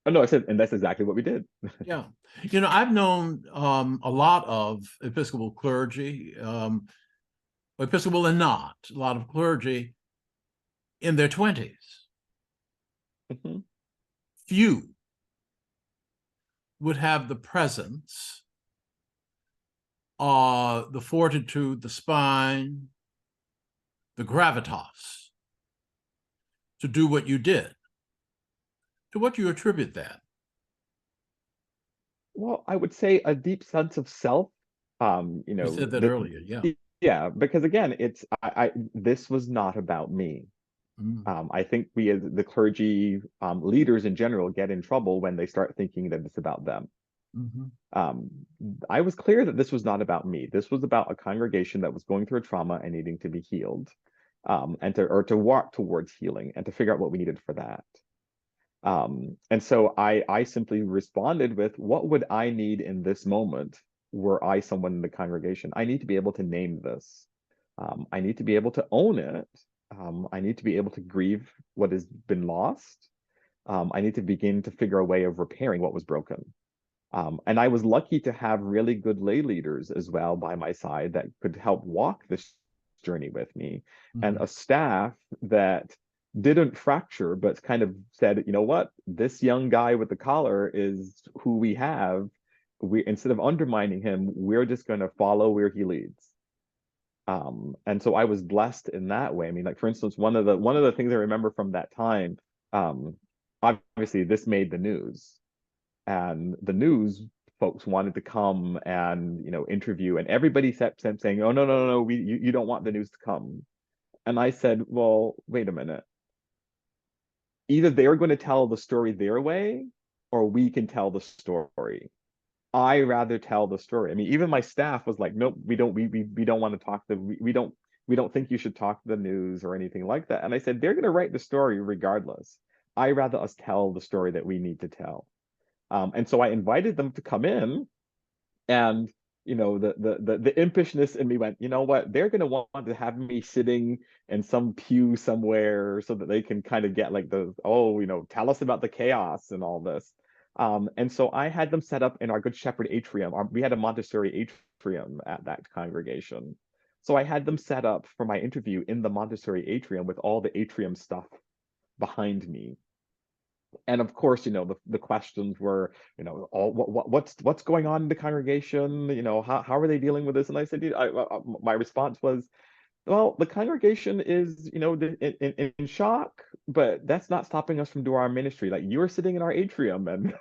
Oh no, I said, and that's exactly what we did. Yeah. You know, I've known a lot of Episcopal clergy, Episcopal and not, a lot of clergy in their 20s. Mhm. Few would have the presence, the fortitude, the spine, the gravitas to do what you did. To what do you attribute that? Well, I would say a deep sense of self. You said that earlier, yeah. Yeah, because again, this was not about me. Mm, I think we as the clergy leaders in general get in trouble when they start thinking that it's about them. mhm, Um, I was clear that this was not about me. This was about a congregation that was going through a trauma and needing to be healed, and to walk towards healing and to figure out what we needed for that. And so I simply responded with, what would I need in this moment were I someone in the congregation? I need to be able to name this. I need to be able to own it. I need to be able to grieve what has been lost. I need to begin to figure a way of repairing what was broken. And I was lucky to have really good lay leaders as well by my side that could help walk this journey with me, and mhm, a staff that didn't fracture, but kind of said, you know what, this young guy with the collar is who we have. We, instead of undermining him, we're just going to follow where he leads. And so I was blessed in that way. I mean, like for instance, one of the things I remember from that time, um, obviously this made the news, and the news folks wanted to come and interview, and everybody kept saying, oh, no, no, no, no, you don't want the news to come. And I said, well, wait a minute, either they're going to tell the story their way or we can tell the story. I rather tell the story. I mean, even my staff was like, nope, we don't want to talk to we don't think you should talk to the news or anything like that. And I said, they're going to write the story regardless. I rather us tell the story that we need to tell. And so I invited them to come in, and the impishness in me went, you know what, they're going to want to have me sitting in some pew somewhere so that they can kind of get like tell us about the chaos and all this. And so I had them set up in our Good Shepherd atrium. We had a Montessori atrium at that congregation, so I had them set up for my interview in the Montessori atrium with all the atrium stuff behind me. And of course, the questions were, all what's going on in the congregation? How are they dealing with this? And I said, my response was, well, the congregation is, in shock, but that's not stopping us from doing our ministry. Like, you're sitting in our atrium, and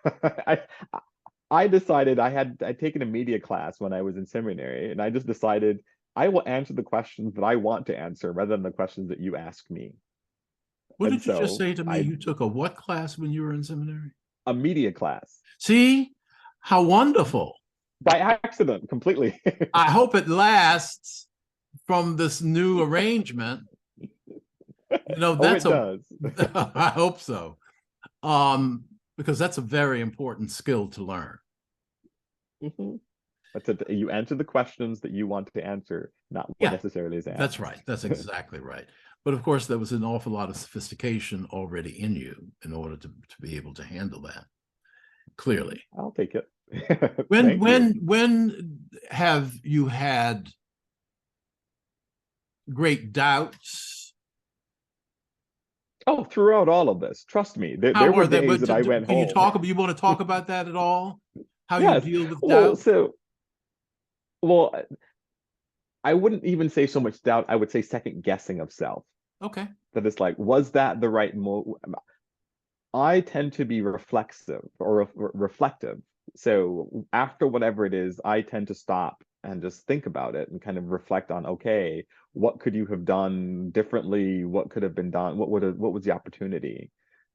I decided I'd taken a media class when I was in seminary, and I just decided I will answer the questions that I want to answer rather than the questions that you ask me. What And did you just so say to me? I You took a what class when you were in seminary? a media class See, how wonderful. by accident completely. I hope it lasts from this new arrangement. You know, Oh, that's it a, does. I hope so. Because that's a very important skill to learn. Mhm. That's it. You answer the questions that you want to answer, not what Yeah, necessarily is that's asked. right. That's exactly right. But of course, there was an awful lot of sophistication already in you in order to be able to handle that clearly. I'll take it. When Thank you. have you had great doubts? Oh, throughout all of this, trust me, there How were are they? days But that I went can you home. talk? You want to talk about that at all? How you Yes. deal with Well, doubt? so, well, I wouldn't even say so much doubt. I would say second guessing of self. Okay. That it's like, was that the right move? I tend to be reflexive or reflective. So after whatever it is, I tend to stop and just think about it and kind of reflect on, okay, what could you have done differently? What could have been done? What was the opportunity?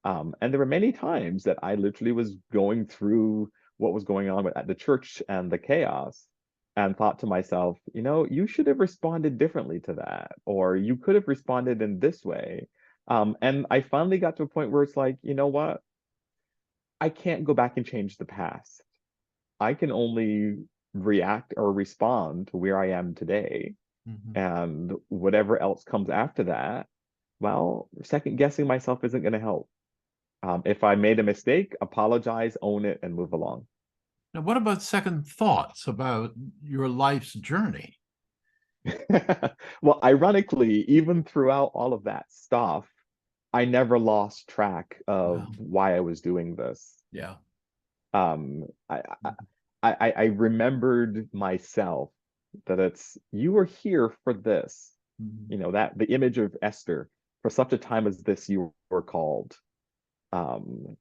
And there were many times that I literally was going through what was going on at the church and the chaos, and thought to myself, you should have responded differently to that, or you could have responded in this way. And I finally got to a point where it's like, you know what? I can't go back and change the past. I can only react or respond to where I am today. Mhm. And whatever else comes after that, well, second guessing myself isn't going to help. If I made a mistake, apologize, own it, and move along. Now, what about second thoughts about your life's journey? Well, ironically, even throughout all of that stuff, I never lost track of Wow. why I was doing this. Yeah. Um, I remembered myself that you were here for this, Mhm. that the image of Esther, for such a time as this, you were called. And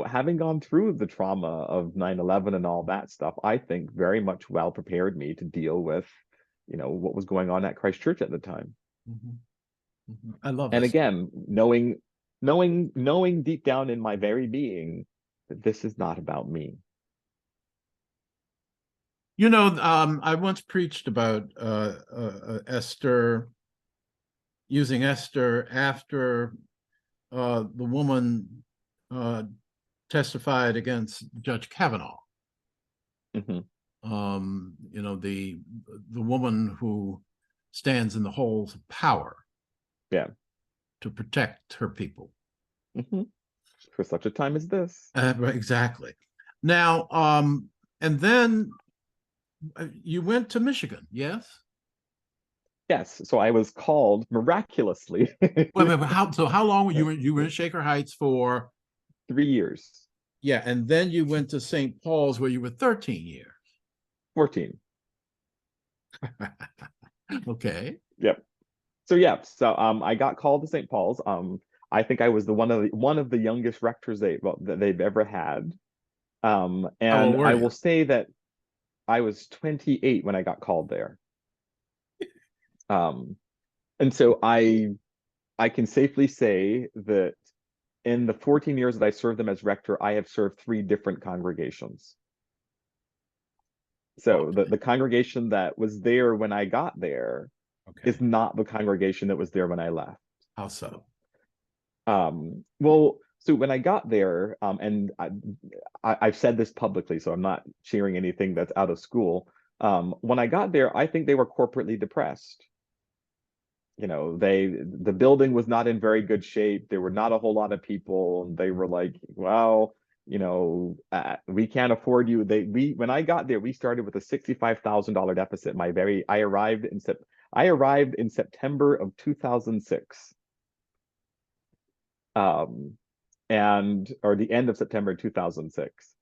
having gone through the trauma of 9/11 and all that stuff, I think very much well prepared me to deal with, what was going on at Christ Church at the time. Mhm. Mhm. I love And this. again, knowing deep down in my very being that this is not about me. I once preached about Esther, using Esther after the woman testified against Judge Kavanaugh. Hmm. The woman who stands in the halls of power Yeah. to protect her people. Hmm. For such a time as this. Right, exactly. Now, and then you went to Michigan, yes? Yes. So I was called miraculously Wait, how long were you were in Shaker Heights for? 3 years, Yeah, and then you went to St. Paul's where you were 13 years. 14. Okay. Yep. So yeah, I got called to St. Paul's. I think I was one of the youngest rectors that they've ever had. How old And were I you? will say that I was 28 when I got called there. Um, and so I can safely say that in the 14 years that I served them as rector, I have served 3 different congregations. So Okay. the congregation that was there when I got there is Okay. not the congregation that was there when I left. How so? Well, so when I got there, and I've said this publicly, so I'm not sharing anything that's out of school. When I got there, I think they were corporately depressed. The building was not in very good shape. There were not a whole lot of people. They were like, well, we can't afford you. When I got there, we started with a $65,000 deficit. I arrived in September of 2006. Or the end of September 2006.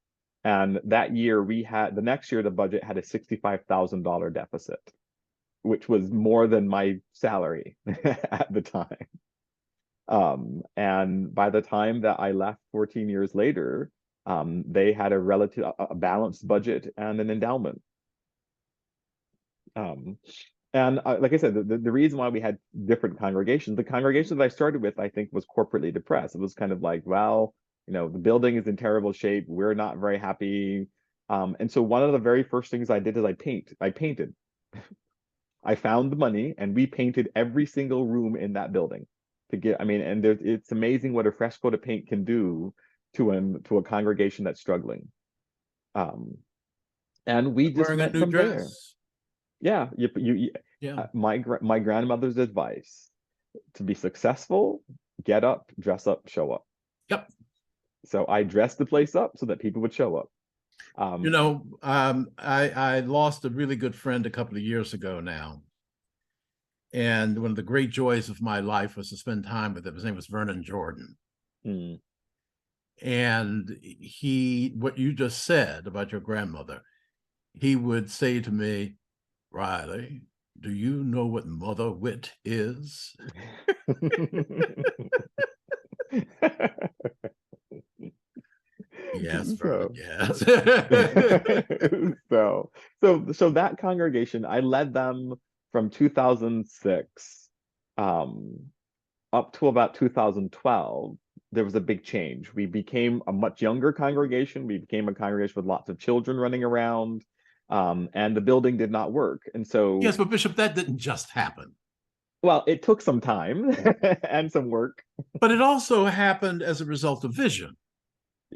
And the next year, the budget had a $65,000 deficit, which was more than my salary at the time. And by the time that I left 14 years later, they had a balanced budget and an endowment. Um, and like I said, the reason why we had different congregations, the congregation that I started with, I think, was corporately depressed. It was kind of like, well, the building is in terrible shape. We're not very happy. And so one of the very first things I did is I painted. I found the money and we painted every single room in that building and it's amazing what a fresco to paint can do to a congregation that's struggling. Um, and we just Wearing a went new from there. dress. Yeah, Yeah. my grandmother's advice: to be successful, get up, dress up, show up. Yep. So I dressed the place up so that people would show up. Um, I lost a really good friend a couple of years ago now. And one of the great joys of my life was to spend time with him. His name was Vernon Jordan. mm, And what you just said about your grandmother, he would say to me, Riley, do you know what mother wit is? Yes, Vernon, so yes. so so that congregation, I led them from 2006 um up to about 2012. There was a big change. We became a much younger congregation. We became a congregation with lots of children running around, and the building did not work. And so, Yes, but Bishop, that didn't just happen. well, it took some time and some work. But it also happened as a result of vision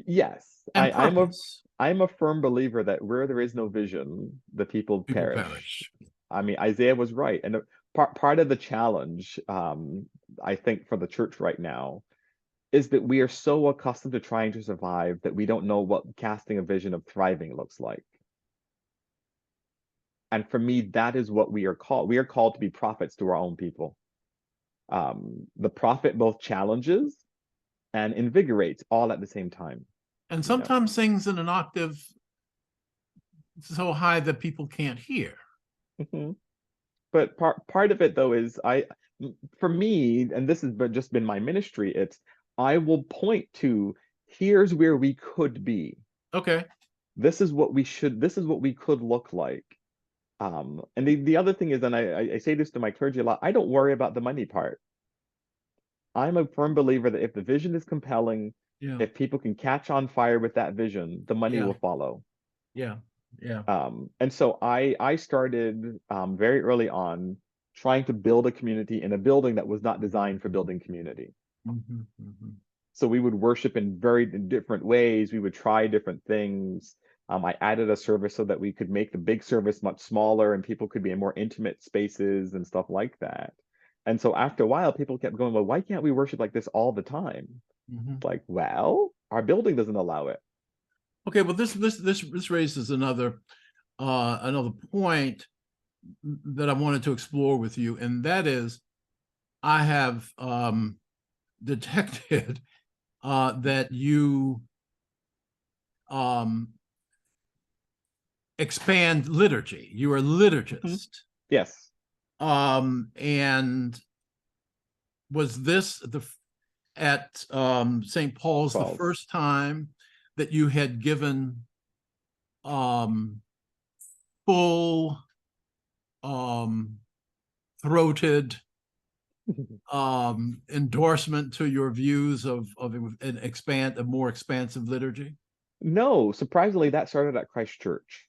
Yes, and purpose. I'm a firm believer that where there is no vision, the people People perish. perish. I mean, Isaiah was right, and part of the challenge, I think, for the church right now is that we are so accustomed to trying to survive that we don't know what casting a vision of thriving looks like. And for me, that is what we are called. We are called to be prophets to our own people. The prophet both challenges and invigorates all at the same time. And sometimes sings in an octave so high that people can't hear. Mm-hmm. But part of it though is for me, and this has just been my ministry, it's I will point to, here's where we could be. Okay. This is what we could look like. And the other thing is, and I say this to my clergy a lot, I don't worry about the money part. I'm a firm believer that if the vision is compelling, if people can catch on fire with that vision, the money will follow. Yeah. Yeah. And so I started very early on trying to build a community in a building that was not designed for building community. Mm-hmm, mm-hmm. So we would worship in very different ways. We would try different things. I added a service so that we could make the big service much smaller and people could be in more intimate spaces and stuff like that. And so after a while, people kept going, well, why can't we worship like this all the time? Mm-hmm. Like, well, our building doesn't allow it. Okay, well, this raises another point that I wanted to explore with you, and that is, I have detected that you expand liturgy. You are a liturgist. Mm-hmm. Yes. And was this at St. Paul's the first time that you had given full throated endorsement to your views of a more expansive liturgy? No, surprisingly, that started at Christ Church.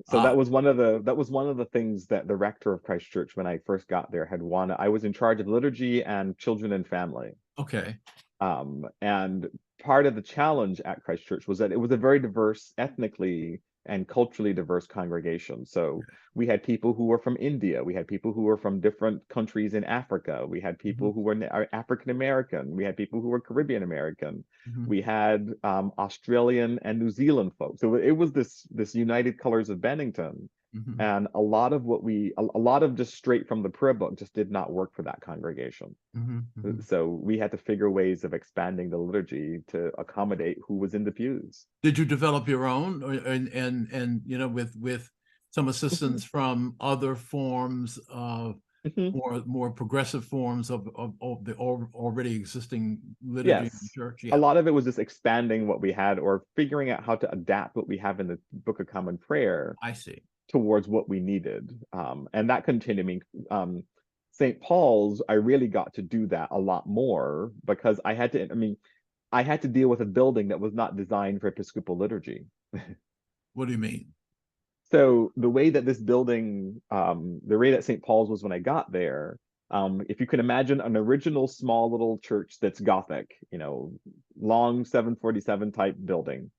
So that was one of the things that the rector of Christ Church, when I first got there, had wanted. I was in charge of liturgy and children and family. Okay. And part of the challenge at Christ Church was that it was a very diverse, ethnically and culturally diverse congregation. So we had people who were from India, we had people who were from different countries in Africa, we had people who were African American, we had people who were Caribbean American, we had Australian and New Zealand folks. So it was this United Colors of Bennington. And a lot of just straight from the prayer book just did not work for that congregation. So we had to figure ways of expanding the liturgy to accommodate who was in the pews. Did you develop your own, and with some assistance from other forms of more progressive forms of the already existing liturgy in the church? A lot of it was just expanding what we had or figuring out how to adapt what we have in the Book of Common Prayer. I see. Towards what we needed. And that continuing, St. Paul's, I really got to do that a lot more because I had to deal with a building that was not designed for Episcopal liturgy. What do you mean? So the way that this building, the way that St. Paul's was when I got there, if you can imagine an original small little church that's Gothic, long 747 type building.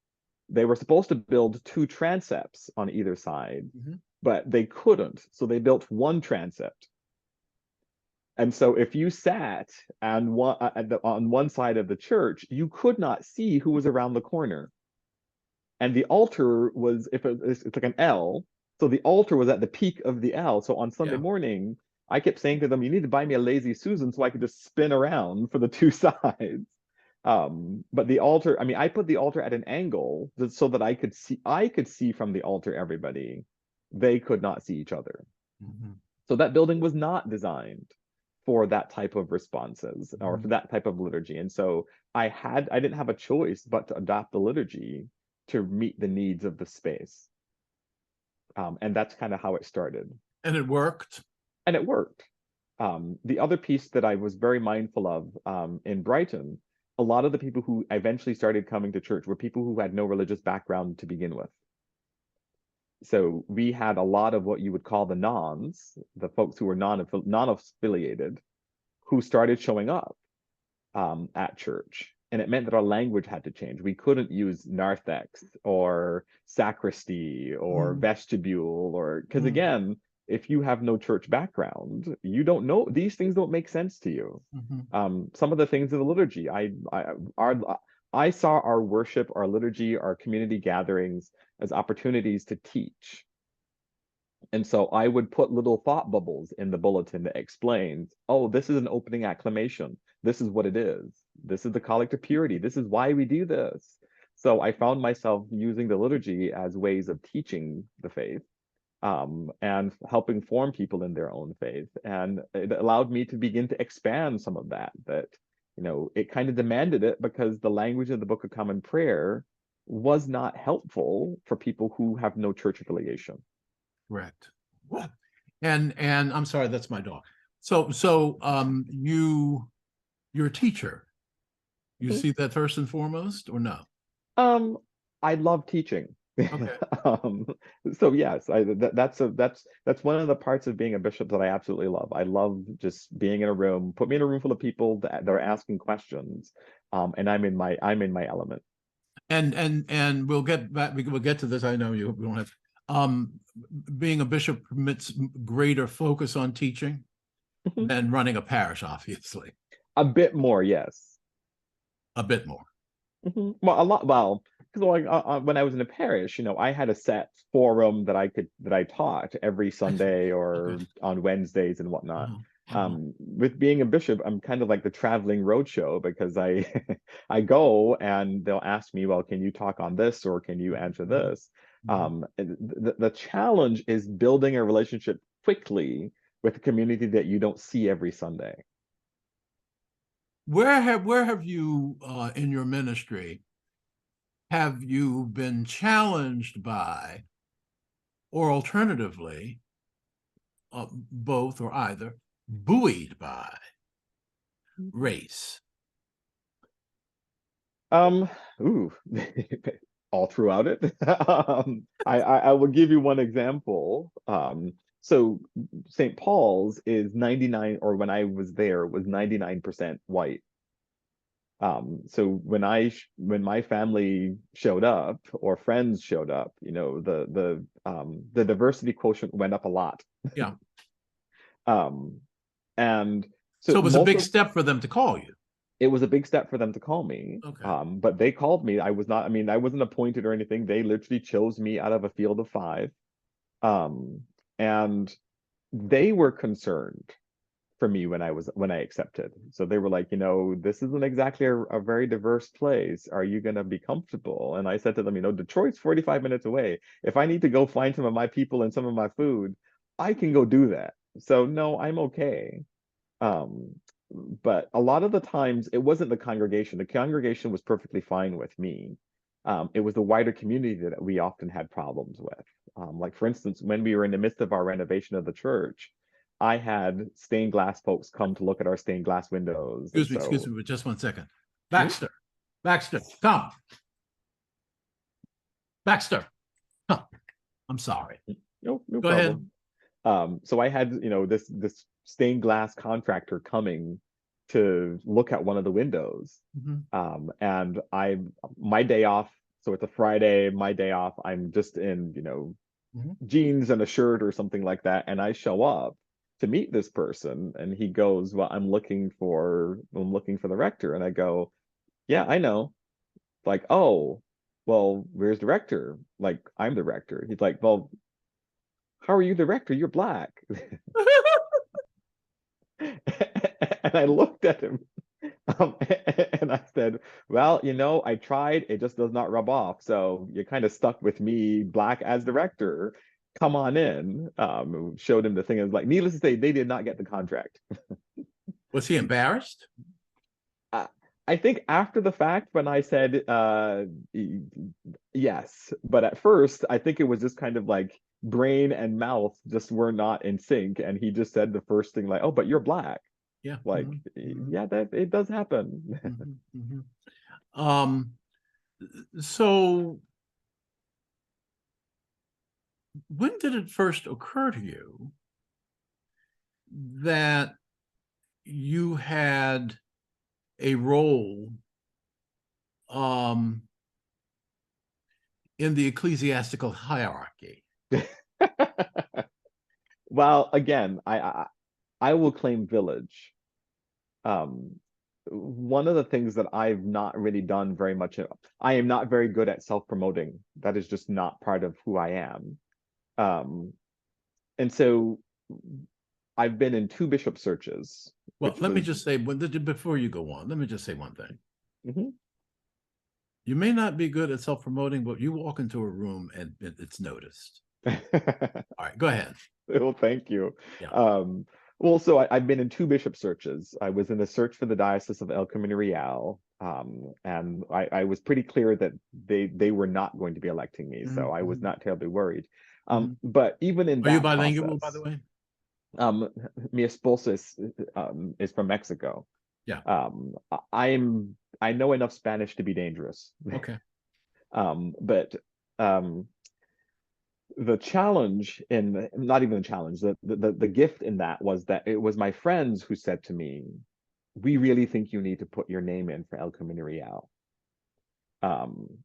They were supposed to build 2 transepts on either side, but they couldn't. So they built 1 transept. And so if you sat on one side of the church, you could not see who was around the corner. And the altar was, it's like an L, so the altar was at the peak of the L. So on Sunday morning, I kept saying to them, you need to buy me a lazy Susan so I could just spin around for the 2 sides. But the altar, I put the altar at an angle so that I could see from the altar everybody. They could not see each other. So that building was not designed for that type of responses or for that type of liturgy. And so I didn't have a choice but to adopt the liturgy to meet the needs of the space. And that's kind of how it started. And it worked? And it worked. The other piece that I was very mindful of in Brighton, a lot of the people who eventually started coming to church were people who had no religious background to begin with. So we had a lot of what you would call the nones, the folks who were non-affiliated, who started showing up at church. And it meant that our language had to change. We couldn't use narthex or sacristy or vestibule, because again, if you have no church background, you don't know, these things don't make sense to you. Some of the things in the liturgy, I saw our worship, our liturgy, our community gatherings as opportunities to teach. And so I would put little thought bubbles in the bulletin that explains, oh, this is an opening acclamation. This is what it is. This is the collect of purity. This is why we do this. So I found myself using the liturgy as ways of teaching the faith, and helping form people in their own faith. And it allowed me to begin to expand some of that, it kind of demanded it because the language of the Book of Common Prayer was not helpful for people who have no church affiliation. Correct. And I'm sorry, that's my dog. So you're a teacher. You see that first and foremost, or no? I love teaching. Okay. So yes, that's one of the parts of being a bishop that I absolutely love. I love just being in a room. Put me in a room full of people that are asking questions, and I'm in my element. And we'll get back. We'll get to this. I know you don't have. Being a bishop permits greater focus on teaching than running a parish, obviously. A bit more, yes. A bit more. Well, a lot. Well, because when I was in a parish, I had a set forum that I taught every Sunday or on Wednesdays and whatnot. With being a bishop, I'm kind of like the traveling roadshow, because I I go and they'll ask me, well, can you talk on this, or can you answer this? The challenge is building a relationship quickly with a community that you don't see every Sunday. Where have you in your ministry, have you been challenged by, or alternatively, both or either, buoyed by race? Ooh, all throughout it. I will give you one example. So St. Paul's is 99, or when I was there, was 99% white. So when my family showed up, or friends showed up, the diversity quotient went up a lot. Yeah. And so it was a big step for them to call you. It was a big step for them to call me. Okay. But they called me. I wasn't appointed or anything. They literally chose me out of a field of 5. And they were concerned for me when I accepted. So they were like, this isn't exactly a very diverse place. Are you going to be comfortable? And I said to them, Detroit's 45 minutes away. If I need to go find some of my people and some of my food, I can go do that. So no, I'm okay. But a lot of the times it wasn't the congregation. The congregation was perfectly fine with me. It was the wider community that we often had problems with. Like, for instance, when we were in the midst of our renovation of the church, I had stained glass folks come to look at our stained glass windows. Excuse me, just 1 second. Baxter, come. Baxter, come. I'm sorry. No Go problem. ahead. So I had, this stained glass contractor coming to look at one of the windows. And my day off, so it's a Friday, my day off, I'm just in, jeans and a shirt or something like that. And I show up to meet this person, and he goes, well, I'm looking for the rector. And I go, yeah, I know. Like, oh, well, where's the rector? Like, I'm the rector. He's like, well, how are you the rector? You're black. And I looked at him, and I said, well, I tried. It just does not rub off. So you're kind of stuck with me, black as the rector. Come on in. Showed him the thing. It was like, needless to say, they did not get the contract. Was he embarrassed? I think after the fact, when I said yes, but at first, I think it was just kind of like brain and mouth just were not in sync, and he just said the first thing, like, "Oh, but you're black." Yeah. Like, yeah, that it does happen. So when did it first occur to you that you had a role in the ecclesiastical hierarchy? Well, again, I will claim village. Um, one of the things that I've not really done very much, I am not very good at self-promoting. That is just not part of who I am. Um, and so I've been in two bishop searches, Well, which let me was just say, before you go on, let me just say one thing. Mhm. You may not be good at self-promoting, but you walk into a room and it's noticed. All right, go ahead. Well, thank you. Yeah. Well, so I've been in two bishop searches. I was in the search for the Diocese of El Camino Real, and I was pretty clear that they were not going to be electing me, so I was Mhm. not terribly worried. Mhm. But even in Are you that bilingual, by the process, way? um, mi esposa is from Mexico. Yeah. I know enough Spanish to be dangerous. Okay. But um, the challenge in not even the challenge, the gift in that was that it was my friends who said to me, we really think you need to put your name in for El Camino Real. Um,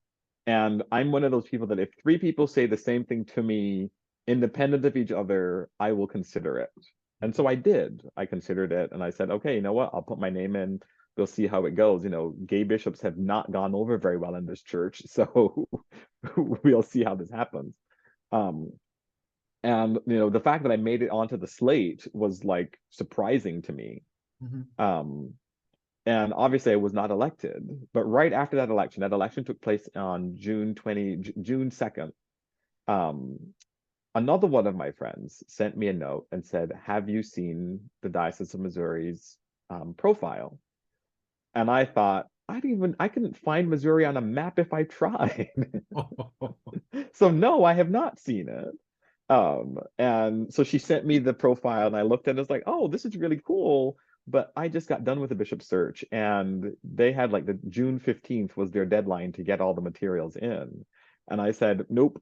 and I'm one of those people that if three people say the same thing to me, independent of each other, I will consider it. And so I did. I considered it and I said, okay, you know what? I'll put my name in. We'll see how it goes. You know, gay bishops have not gone over very well in this church. So we'll see how this happens. Um, and you know, the fact that I made it onto the slate was like surprising to me. Mhm. Um, and obviously I was not elected. But right after that election took place on June 2nd. Um, another one of my friends sent me a note and said, "Have you seen the Diocese of Missouri's profile?" And I thought, I couldn't find Missouri on a map if I tried. So no, I have not seen it. And so she sent me the profile and I looked at it, it's like, oh, this is really cool. But I just got done with the bishop search and they had like the June 15th was their deadline to get all the materials in. And I said, nope,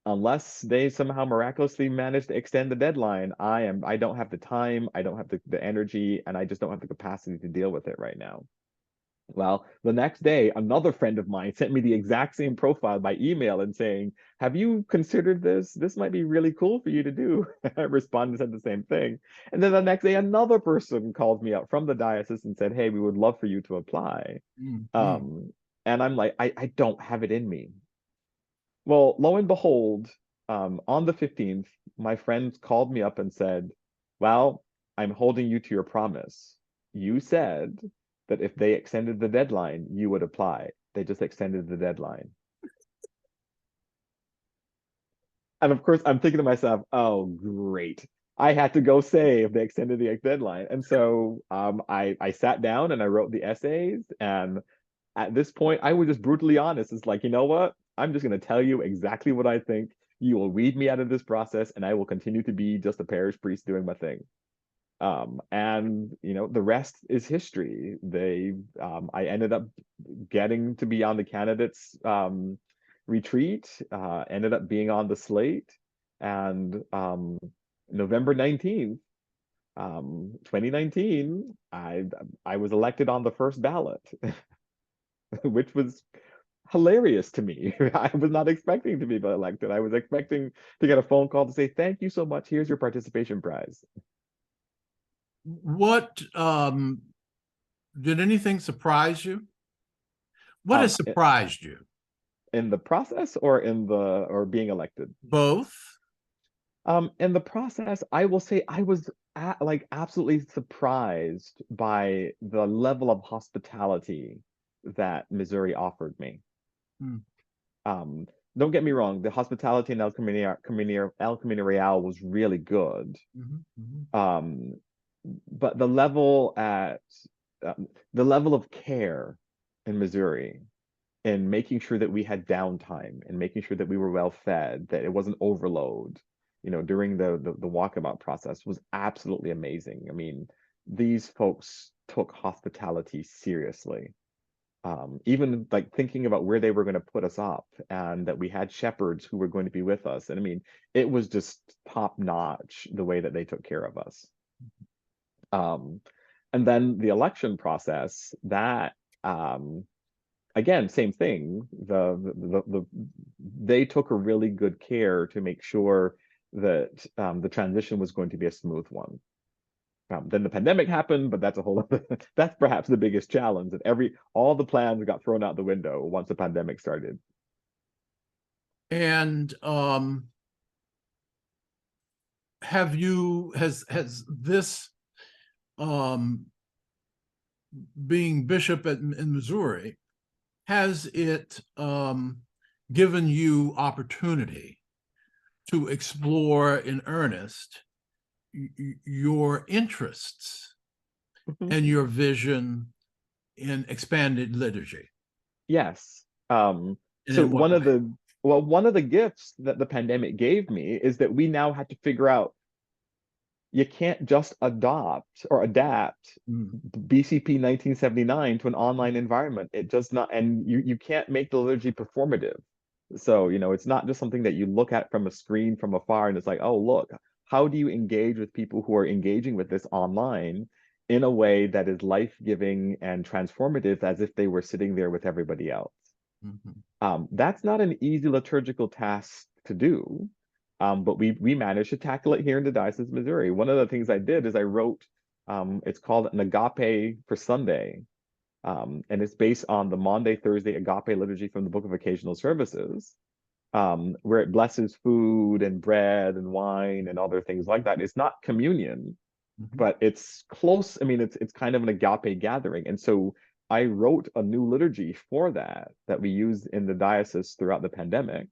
unless they somehow miraculously manage to extend the deadline, I don't have the time, I don't have the energy, and I just don't have the capacity to deal with it right now. Well, the next day, another friend of mine sent me the exact same profile by email and saying, have you considered this? This might be really cool for you to do. I responded and said the same thing. And then the next day, another person called me up from the diocese and said, hey, we would love for you to apply. Mhm. Um, and I'm like, I don't have it in me. Well, lo and behold, on the 15th, my friend called me up and said, well, I'm holding you to your promise. You said that if they extended the deadline, you would apply. They just extended the deadline. And of course, I'm thinking to myself, oh, great. I had to go say if they extended the deadline. And so I sat down and I wrote the essays. And at this point, I was just brutally honest. It's like, you know what? I'm just going to tell you exactly what I think. You will weed me out of this process, and I will continue to be just a parish priest doing my thing. And you know, the rest is history. I ended up getting to be on the candidates retreat. Ended up being on the slate, and November 19th, 2019, I was elected on the first ballot, which was hilarious to me. I was not expecting to be elected. I was expecting to get a phone call to say, thank you so much. Here's your participation prize. What did anything surprise you? What has Um, surprised you? in the process or or being elected? Both. In the process, I will say I was like absolutely surprised by the level of hospitality that Missouri offered me. Hmm. Um, don't get me wrong, the hospitality in El Camino Real was really good. Mhm, mhm. Um, but the level of care in Missouri and making sure that we had downtime and making sure that we were well fed, that it wasn't overload, you know, during the walkabout process was absolutely amazing. I mean, these folks took hospitality seriously. Even like thinking about where they were going to put us up and that we had shepherds who were going to be with us. And I mean, it was just top notch the way that they took care of us. Um, and then the election process, that again, same thing. They took a really good care to make sure that the transition was going to be a smooth one. Then the pandemic happened, but that's a whole other, that's perhaps the biggest challenge, that all the plans got thrown out the window once the pandemic started. And has this being bishop in Missouri, has it given you opportunity to explore in earnest your interests and your vision in expanded liturgy? Yes. And So in what way? one of the gifts that the pandemic gave me is that we now had to figure out, you can't just adopt or adapt Mm. BCP 1979 to an online environment. It does not, and you can't make the liturgy performative. So, it's not just something that you look at from a screen from afar and it's like, oh, look, how do you engage with people who are engaging with this online in a way that is life-giving and transformative as if they were sitting there with everybody else? That's not an easy liturgical task to do, but we managed to tackle it here in the Diocese of Missouri. One of the things I did is I wrote, it's called an agape for Sunday, and it's based on the Maundy Thursday agape liturgy from the Book of Occasional Services, where it blesses food and bread and wine and other things like that. It's not communion, but it's close. I mean, it's kind of an agape gathering. And so I wrote a new liturgy for that we use in the diocese throughout the pandemic,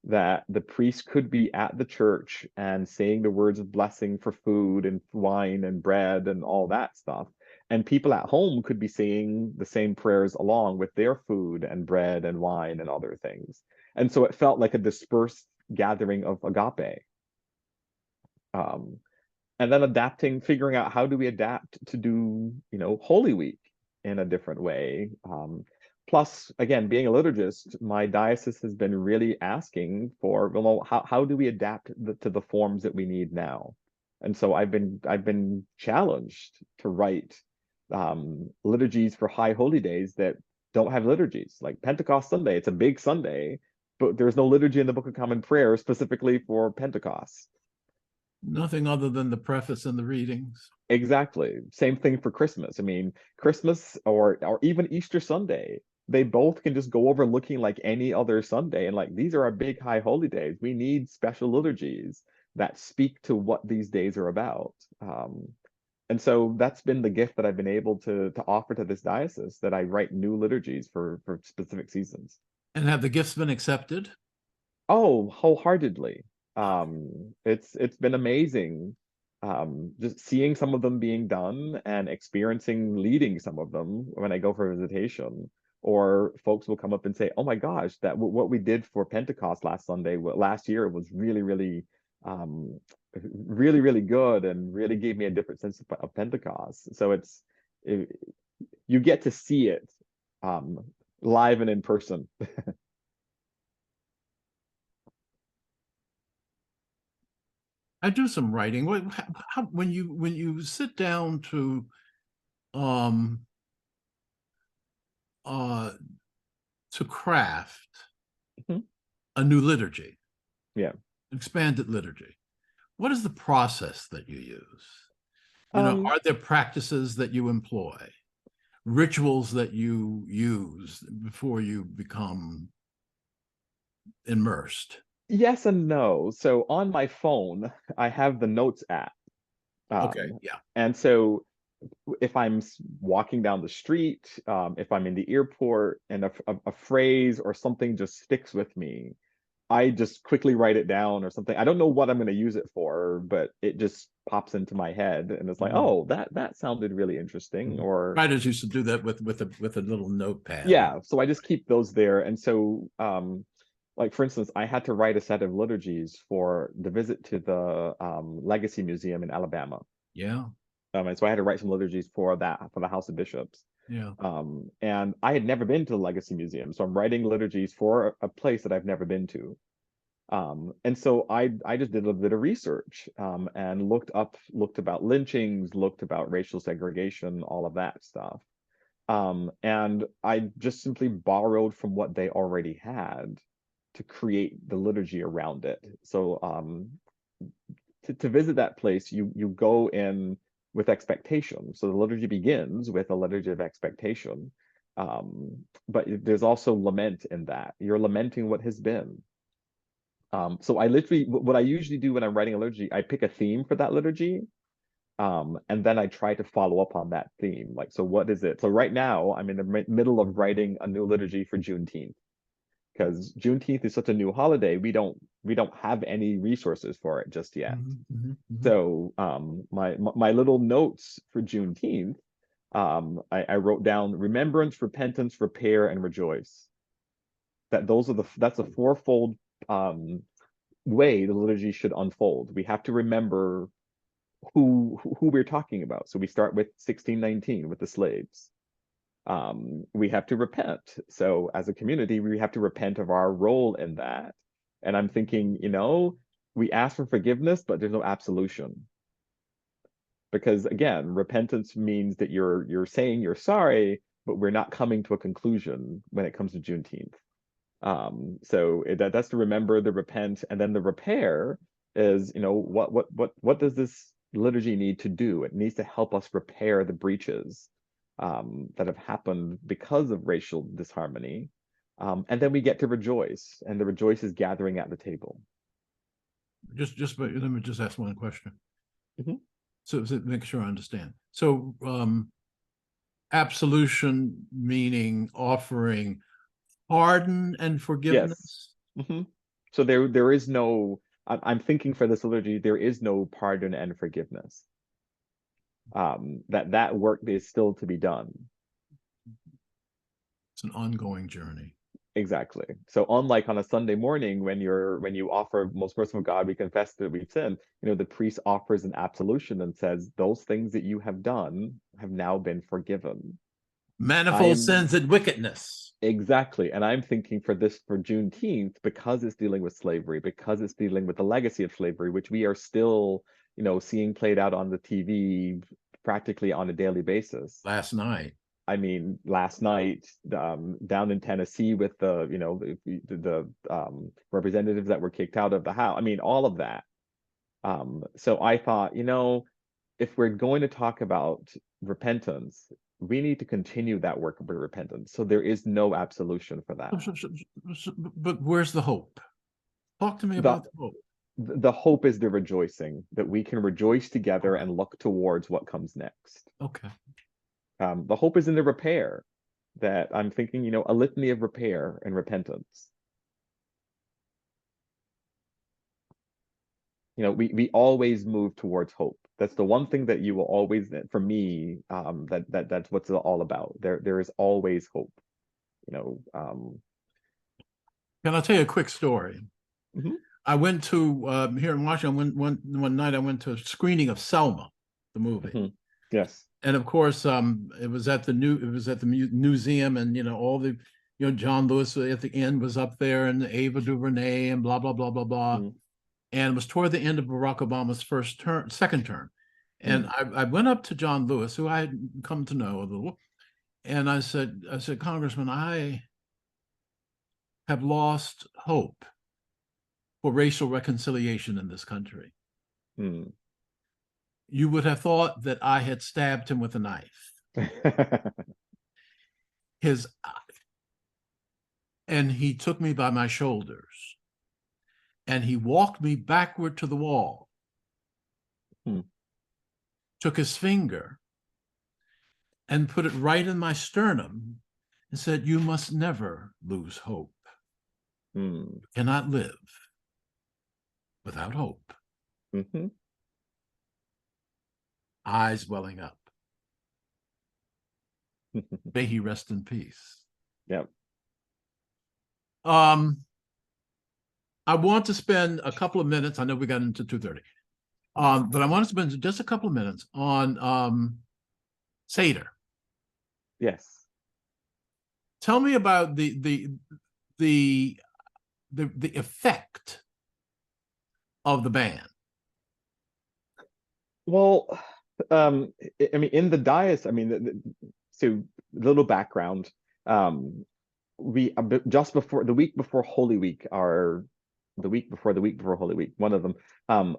that the priest could be at the church and saying the words of blessing for food and wine and bread and all that stuff. And people at home could be saying the same prayers along with their food and bread and wine and other things. And so it felt like a dispersed gathering of agape. Um, and then figuring out how do we adapt to do, Holy Week in a different way. Plus, again, being a liturgist, my diocese has been really asking for, how do we adapt to the forms that we need now? And so I've been challenged to write liturgies for high holy days that don't have liturgies, like Pentecost Sunday. It's a big Sunday, but there's no liturgy in the Book of Common Prayer specifically for Pentecost. Nothing other than the preface and the readings. Exactly. Same thing for Christmas. I mean, Christmas or even Easter Sunday, they both can just go over looking like any other Sunday. And like, these are our big high holy days. We need special liturgies that speak to what these days are about. And so that's been the gift that I've been able to offer to this diocese, that I write new liturgies for specific seasons. And have the gifts been accepted? Oh, wholeheartedly. It's been amazing, just seeing some of them being done and experiencing leading some of them when I go for visitation. Or folks will come up and say, "Oh my gosh, that what we did for Pentecost last Sunday, last year, was really, really, really, really good, and really gave me a different sense of Pentecost." So you get to see it live and in person. I do some writing. When you sit down um uh to craft Mhm. a new liturgy, Yeah. expanded liturgy, what is the process that you use? Um, Are there practices that you employ, rituals that you use before you become immersed? Yes and no. So on my phone, I have the Notes app. Okay, Um, yeah. and so if I'm walking down the street, if I'm in the airport and a phrase or something just sticks with me, I just quickly write it down or something. I don't know what I'm going to use it for, but it just pops into my head and it's like, Mhm. oh, that sounded really interesting. Or Writers used to do that with a little notepad. yeah, so I just keep those there. And so like for instance, I had to write a set of liturgies for the visit to the Legacy Museum in Alabama. Yeah, And so I had to write some liturgies for that, for the House of Bishops. yeah. And I had never been to the Legacy Museum, so I'm writing liturgies for a place that I've never been to. And so I just did a bit of research, and looked about lynchings, looked about racial segregation, all of that stuff. And I just simply borrowed from what they already had to create the liturgy around it. So to visit that place, you go in with expectation. So the liturgy begins with a liturgy of expectation. But there's also lament in that. You're lamenting what has been. So I literally, what I usually do when I'm writing a liturgy, I pick a theme for that liturgy, and then I try to follow up on that theme. Like, so what is it? So right now, I'm in the middle of writing a new liturgy for Juneteenth, because Juneteenth is such a new holiday. We don't have any resources for it just yet. So my little notes for Juneteenth, I wrote down remembrance, repentance, repair, and rejoice. That's a fourfold way the liturgy should unfold. We have to remember who we're talking about. So we start with 1619 with the slaves. We have to repent. So as a community, we have to repent of our role in that. And I'm thinking, we ask for forgiveness, but there's no absolution. Because again, repentance means that you're saying you're sorry, but we're not coming to a conclusion when it comes to Juneteenth. So that's to remember, the repent, and then the repair is, what does this liturgy need to do? It needs to help us repair the breaches that have happened because of racial disharmony. And then we get to rejoice, and the rejoice is gathering at the table. Let me just ask one question. So make sure I understand. So absolution meaning offering pardon and forgiveness? Yes. So there is no, I'm thinking for this liturgy, there is no pardon and forgiveness. That work is still to be done. It's an ongoing journey. Exactly. So unlike on a Sunday morning when you offer most merciful God, we confess that we've sinned, the priest offers an absolution and says, those things that you have done have now been forgiven. Manifold sins and wickedness. Exactly. And I'm thinking for Juneteenth, because it's dealing with slavery, because it's dealing with the legacy of slavery, which we are still, seeing played out on the TV practically on a daily basis. Last night, down in Tennessee with the representatives that were kicked out of the House. All of that. So I thought, if we're going to talk about repentance, we need to continue that work of repentance. So there is no absolution for that. But where's the hope? Talk to me about the hope. The hope is the rejoicing, that we can rejoice together and look towards what comes next. Okay. The hope is in the repair, that I'm thinking, a litany of repair and repentance. We always move towards hope. That's the one thing that you will always, for me, that's what's all about. There is always hope. Can I tell you a quick story? I went to here in Washington. One night I went to a screening of Selma, the movie. Yes. And of course, it was at the museum, and all the John Lewis at the end was up there, and Ava DuVernay, and blah blah blah blah blah. And it was toward the end of Barack Obama's second term. And I went up to John Lewis, who I had come to know a little, and I said, Congressman, I have lost hope for racial reconciliation in this country. You would have thought that I had stabbed him with a knife. And he took me by my shoulders, and he walked me backward to the wall, took his finger and put it right in my sternum and said, you must never lose hope. You cannot live without hope. Eyes welling up. May he rest in peace. Yep. I want to spend a couple of minutes. I know we got into 2:30. But I want to spend just a couple of minutes on Seder. Yes. Tell me about the effect of the ban. Well, in the diocese, so a little background. We just before the week before Holy Week, our the week before Holy Week, one of them,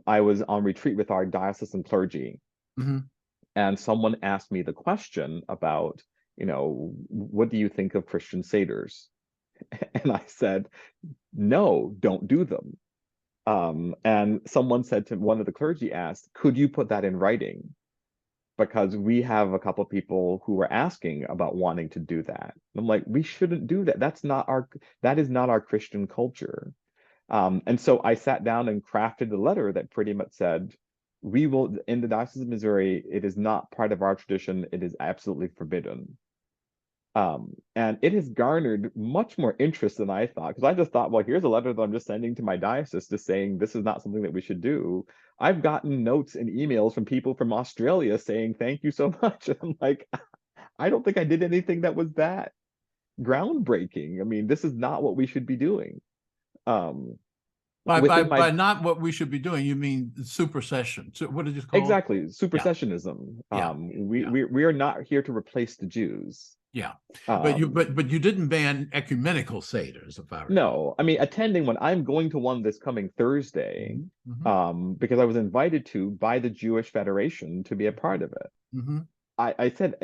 I was on retreat with our diocesan clergy, Mhm. and someone asked me the question about, what do you think of Christian satyrs? And I said, no, don't do them. And someone said to one of the clergy asked, could you put that in writing? Because we have a couple people who were asking about wanting to do that. I'm like, we shouldn't do that. That is not our Christian culture. And so I sat down and crafted a letter that pretty much said, we will, in the Diocese of Missouri, it is not part of our tradition. It is absolutely forbidden. And it has garnered much more interest than I thought, because I just thought, well, here's a letter that I'm just sending to my diocese just saying this is not something that we should do. I've gotten notes and emails from people from Australia saying thank you so much. And I'm like, I don't think I did anything that was that groundbreaking. I mean, this is not what we should be doing. Within my By not what we should be doing, you mean supersession. So what did you call it? exactly Yeah, supersessionism. yeah, We yeah, we are not here to replace the Jews. yeah. But Um, you didn't ban ecumenical satyrs, if I recall. No, I mean attending one. I'm going to one this coming Thursday, Mhm, mhm, because I was invited to by the Jewish Federation to be a part of it. mhm, I said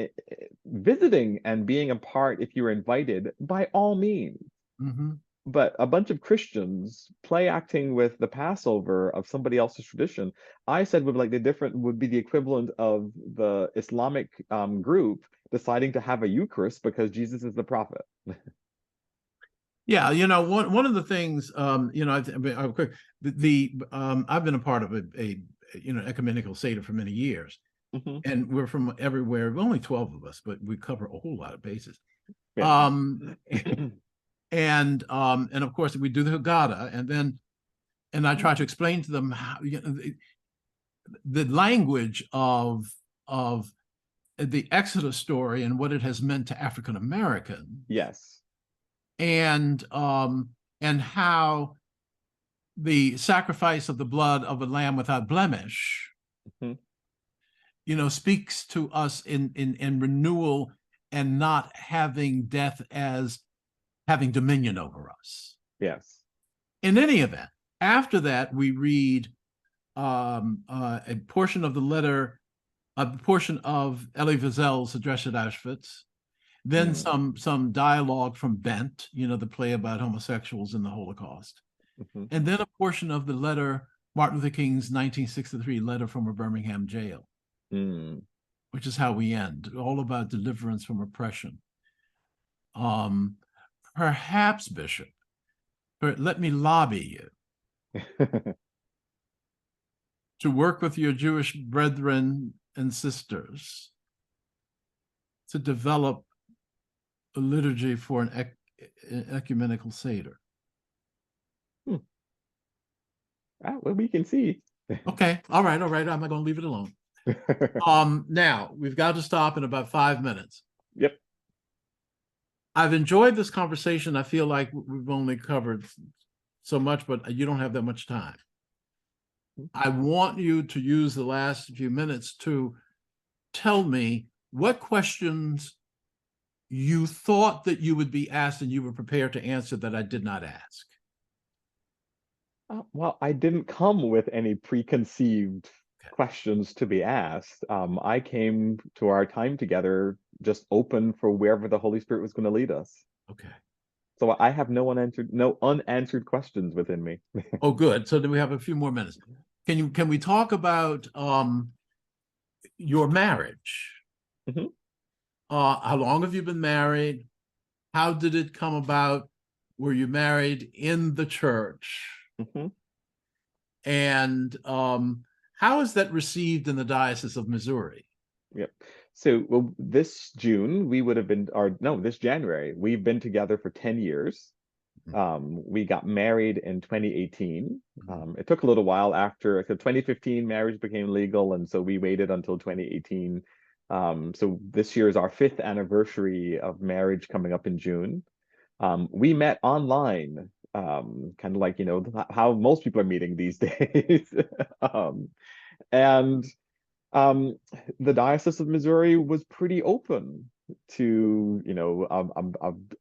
visiting and being a part if you're invited by all means. mhm. But a bunch of Christians play acting with the Passover of somebody else's tradition, I said would be the equivalent of the Islamic group deciding to have a Eucharist because Jesus is the prophet. Yeah, one of the things, I mean, quick, I've been a part of a ecumenical seder for many years, Mhm. and we're from everywhere. We're only 12 of us, but we cover a whole lot of bases. Yeah. Um, and of course we do the Haggadah, and I try to explain to them how the language of the Exodus story and what it has meant to African Americans, Yes. and how the sacrifice of the blood of a lamb without blemish, Mhm. speaks to us in renewal and not having death as having dominion over us. Yes. In any event, after that, we read a portion of the letter, a portion of Elie Wiesel's address at Auschwitz, then Mm. some dialogue from Bent, the play about homosexuals in the Holocaust, Mhm. and then a portion of the letter, Martin Luther King's 1963 letter from a Birmingham jail, Mm. which is how we end, all about deliverance from oppression. Um, Perhaps, Bishop, let me lobby you to work with your Jewish brethren and sisters to develop a liturgy for an ecumenical Seder. Hmm. Well, we can see. Okay, all right. I'm not going to leave it alone. Now we've got to stop in about 5 minutes. Yep. I've enjoyed this conversation. I feel like we've only covered so much, but you don't have that much time. I want you to use the last few minutes to tell me what questions you thought that you would be asked and you were prepared to answer that I did not ask. Well, I didn't come with any preconceived Okay. questions to be asked. I came to our time together just open for wherever the Holy Spirit was going to lead us. Okay. So I have no unanswered questions within me. Oh, good. So then we have a few more minutes. Can we talk about your marriage? Mhm. How long have you been married? How did it come about? Were you married in the church? Mhm. And how is that received in the Diocese of Missouri? Yep. So, well, this June we would have been, or no, this January we've been together for 10 years. We got married in 2018. It took a little while after, so 2015 marriage became legal, and so we waited until 2018. So this year is our 5th anniversary of marriage coming up in June. We met online, kind of like, how most people are meeting these days. And the Diocese of Missouri was pretty open. to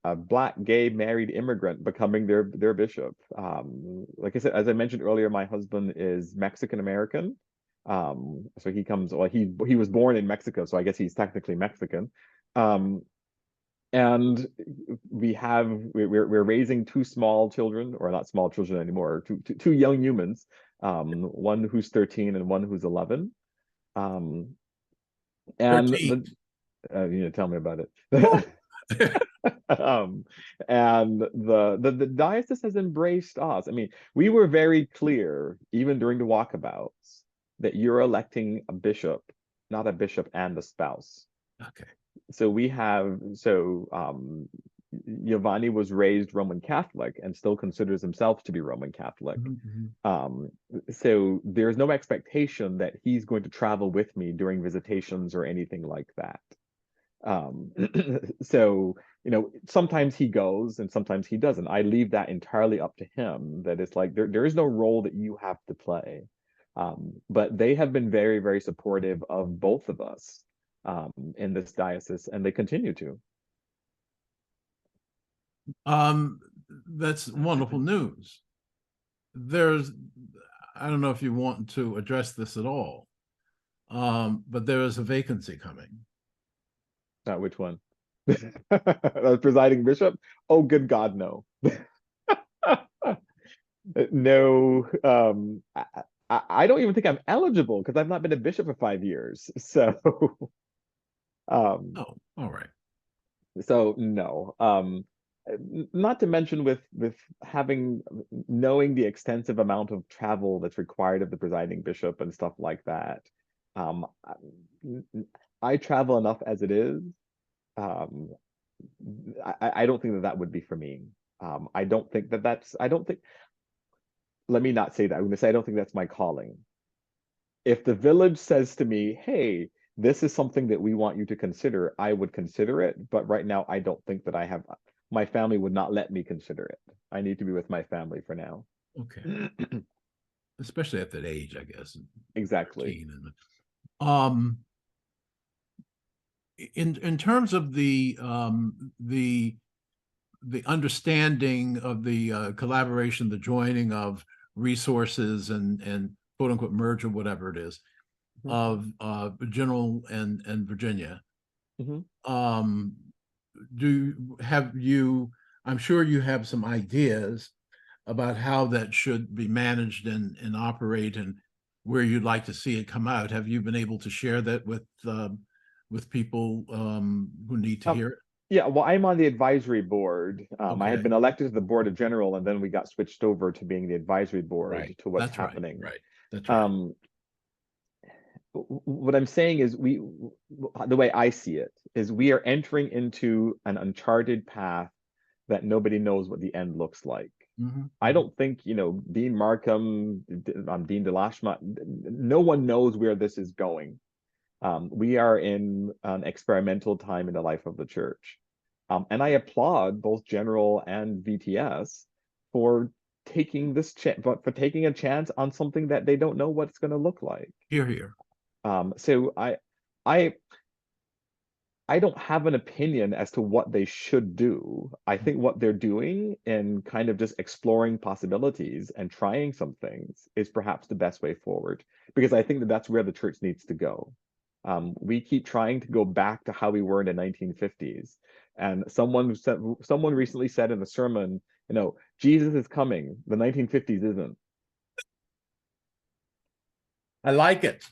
a black gay married immigrant becoming their bishop. Like I said, as I mentioned earlier, my husband is Mexican American. So he was born in Mexico, so I guess he's technically Mexican. And we're raising two small children, or not small children anymore, two young humans, one who's 13 and one who's 11. And 13. tell me about it. And the diocese has embraced us. I mean, we were very clear, even during the walkabouts, that you're electing a bishop, not a bishop and a spouse. Okay. So Giovanni was raised Roman Catholic and still considers himself to be Roman Catholic. So there's no expectation that he's going to travel with me during visitations or anything like that. So sometimes he goes and sometimes he doesn't. I leave that entirely up to him. That it's like there is no role that you have to play. But they have been very, very supportive of both of us in this diocese, and they continue to. That's wonderful news. I don't know if you want to address this at all, but there is a vacancy coming. Which one? Presiding bishop? Oh, good God, no. No, I don't even think I'm eligible because I've not been a bishop for 5 years. So, Oh, all right. So no. Not to mention with knowing the extensive amount of travel that's required of the presiding bishop and stuff like that. I travel enough as it is. I don't think that would be for me. I don't think let me not say that. I'm going to say I don't think that's my calling. If the village says to me, hey, this is something that we want you to consider, I would consider it. But right now, I don't think that my family would not let me consider it. I need to be with my family for now. Okay. Especially at that age, I guess. Exactly. In terms of the understanding of the collaboration, the joining of resources and quote unquote merger, whatever it is, of General and Virginia. I'm sure you have some ideas about how that should be managed and operate and where you'd like to see it come out. Have you been able to share that with people who need to hear it? Yeah, well, I'm on the advisory board. I had been elected to the board of general, and then we got switched over to being the advisory board to what's happening. Right. That's right. What I'm saying is the way I see it is we are entering into an uncharted path that nobody knows what the end looks like. I don't think, Dean Markham, Dean DeLashma, no one knows where this is going. We are in an experimental time in the life of the church. And I applaud both General and VTS for taking this for taking a chance on something that they don't know what it's going to look like. Here. So I don't have an opinion as to what they should do. I think what they're doing in kind of just exploring possibilities and trying some things is perhaps the best way forward, because I think that that's where the church needs to go. We keep trying to go back to how we were in the 1950s. And someone recently said in a sermon, Jesus is coming. The 1950s isn't. I like it.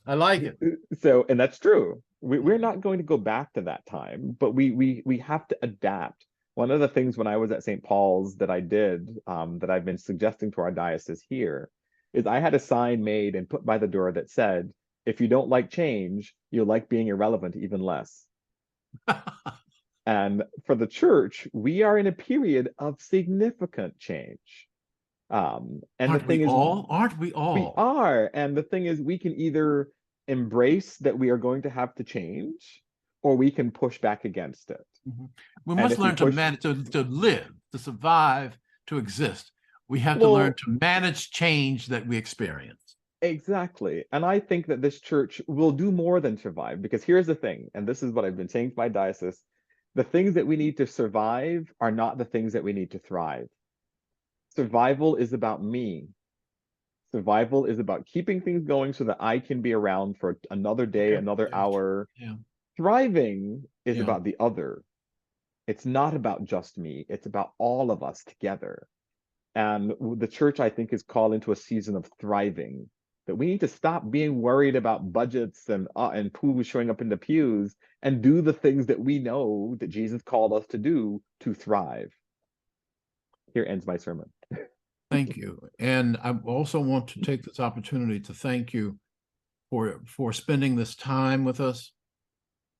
So, and that's true. We're not going to go back to that time, but we have to adapt. One of the things when I was at St. Paul's that I did, that I've been suggesting to our diocese here, is I had a sign made and put by the door that said, if you don't like change, you'll like being irrelevant even less. And for the church, we are in a period of significant change. And aren't the thing is, aren't we all? We are. And the thing is, we can either embrace that we are going to have to change, or we can push back against it. We must learn to live, to survive, to exist. We have to learn to manage change that we experience. Exactly. And I think that this church will do more than survive, because here's the thing, and this is what I've been saying to my diocese, The things that we need to survive are not the things that we need to thrive. Survival is about me. Survival is about keeping things going so that I can be around for another day, Yeah, another yeah, hour. yeah, Thriving is yeah. about the other. It's not about just me. It's about all of us together. And the church, I think, is called into a season of thriving. That we need to stop being worried about budgets and who's showing up in the pews and do the things that we know that Jesus called us to do to thrive. Here ends my sermon. Thank you. And I also want to take this opportunity to thank you for spending this time with us,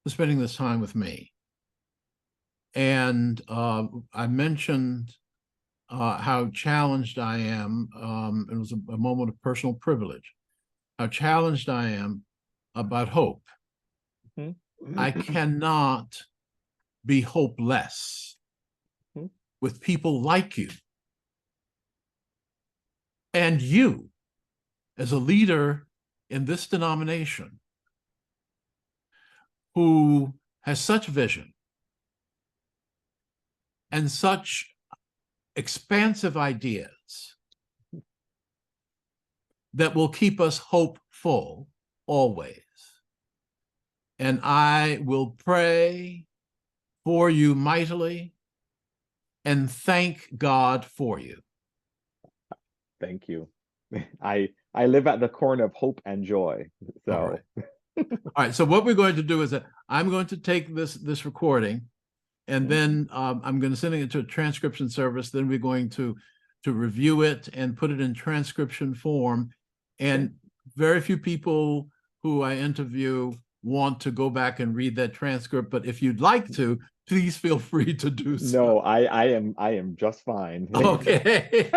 for spending this time with me. And I mentioned how challenged I am. It was a moment of personal privilege. How challenged I am about hope. I cannot be hopeless with people like you. And you, as a leader in this denomination, who has such vision and such expansive ideas that will keep us hopeful always. And I will pray for you mightily and thank God for you. Thank you. I live at the corner of hope and joy. So All right. So what we're going to do is that I'm going to take this recording, and then I'm going to send it to a transcription service. Then we're going to review it and put it in transcription form. And very few people who I interview want to go back and read that transcript. But if you'd like to, please feel free to do so. No, I am just fine. Okay.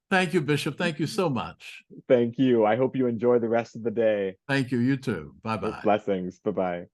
Thank you, Bishop. Thank you so much. Thank you. I hope you enjoy the rest of the day. Thank you. You too. Bye-bye. Blessings. Bye-bye.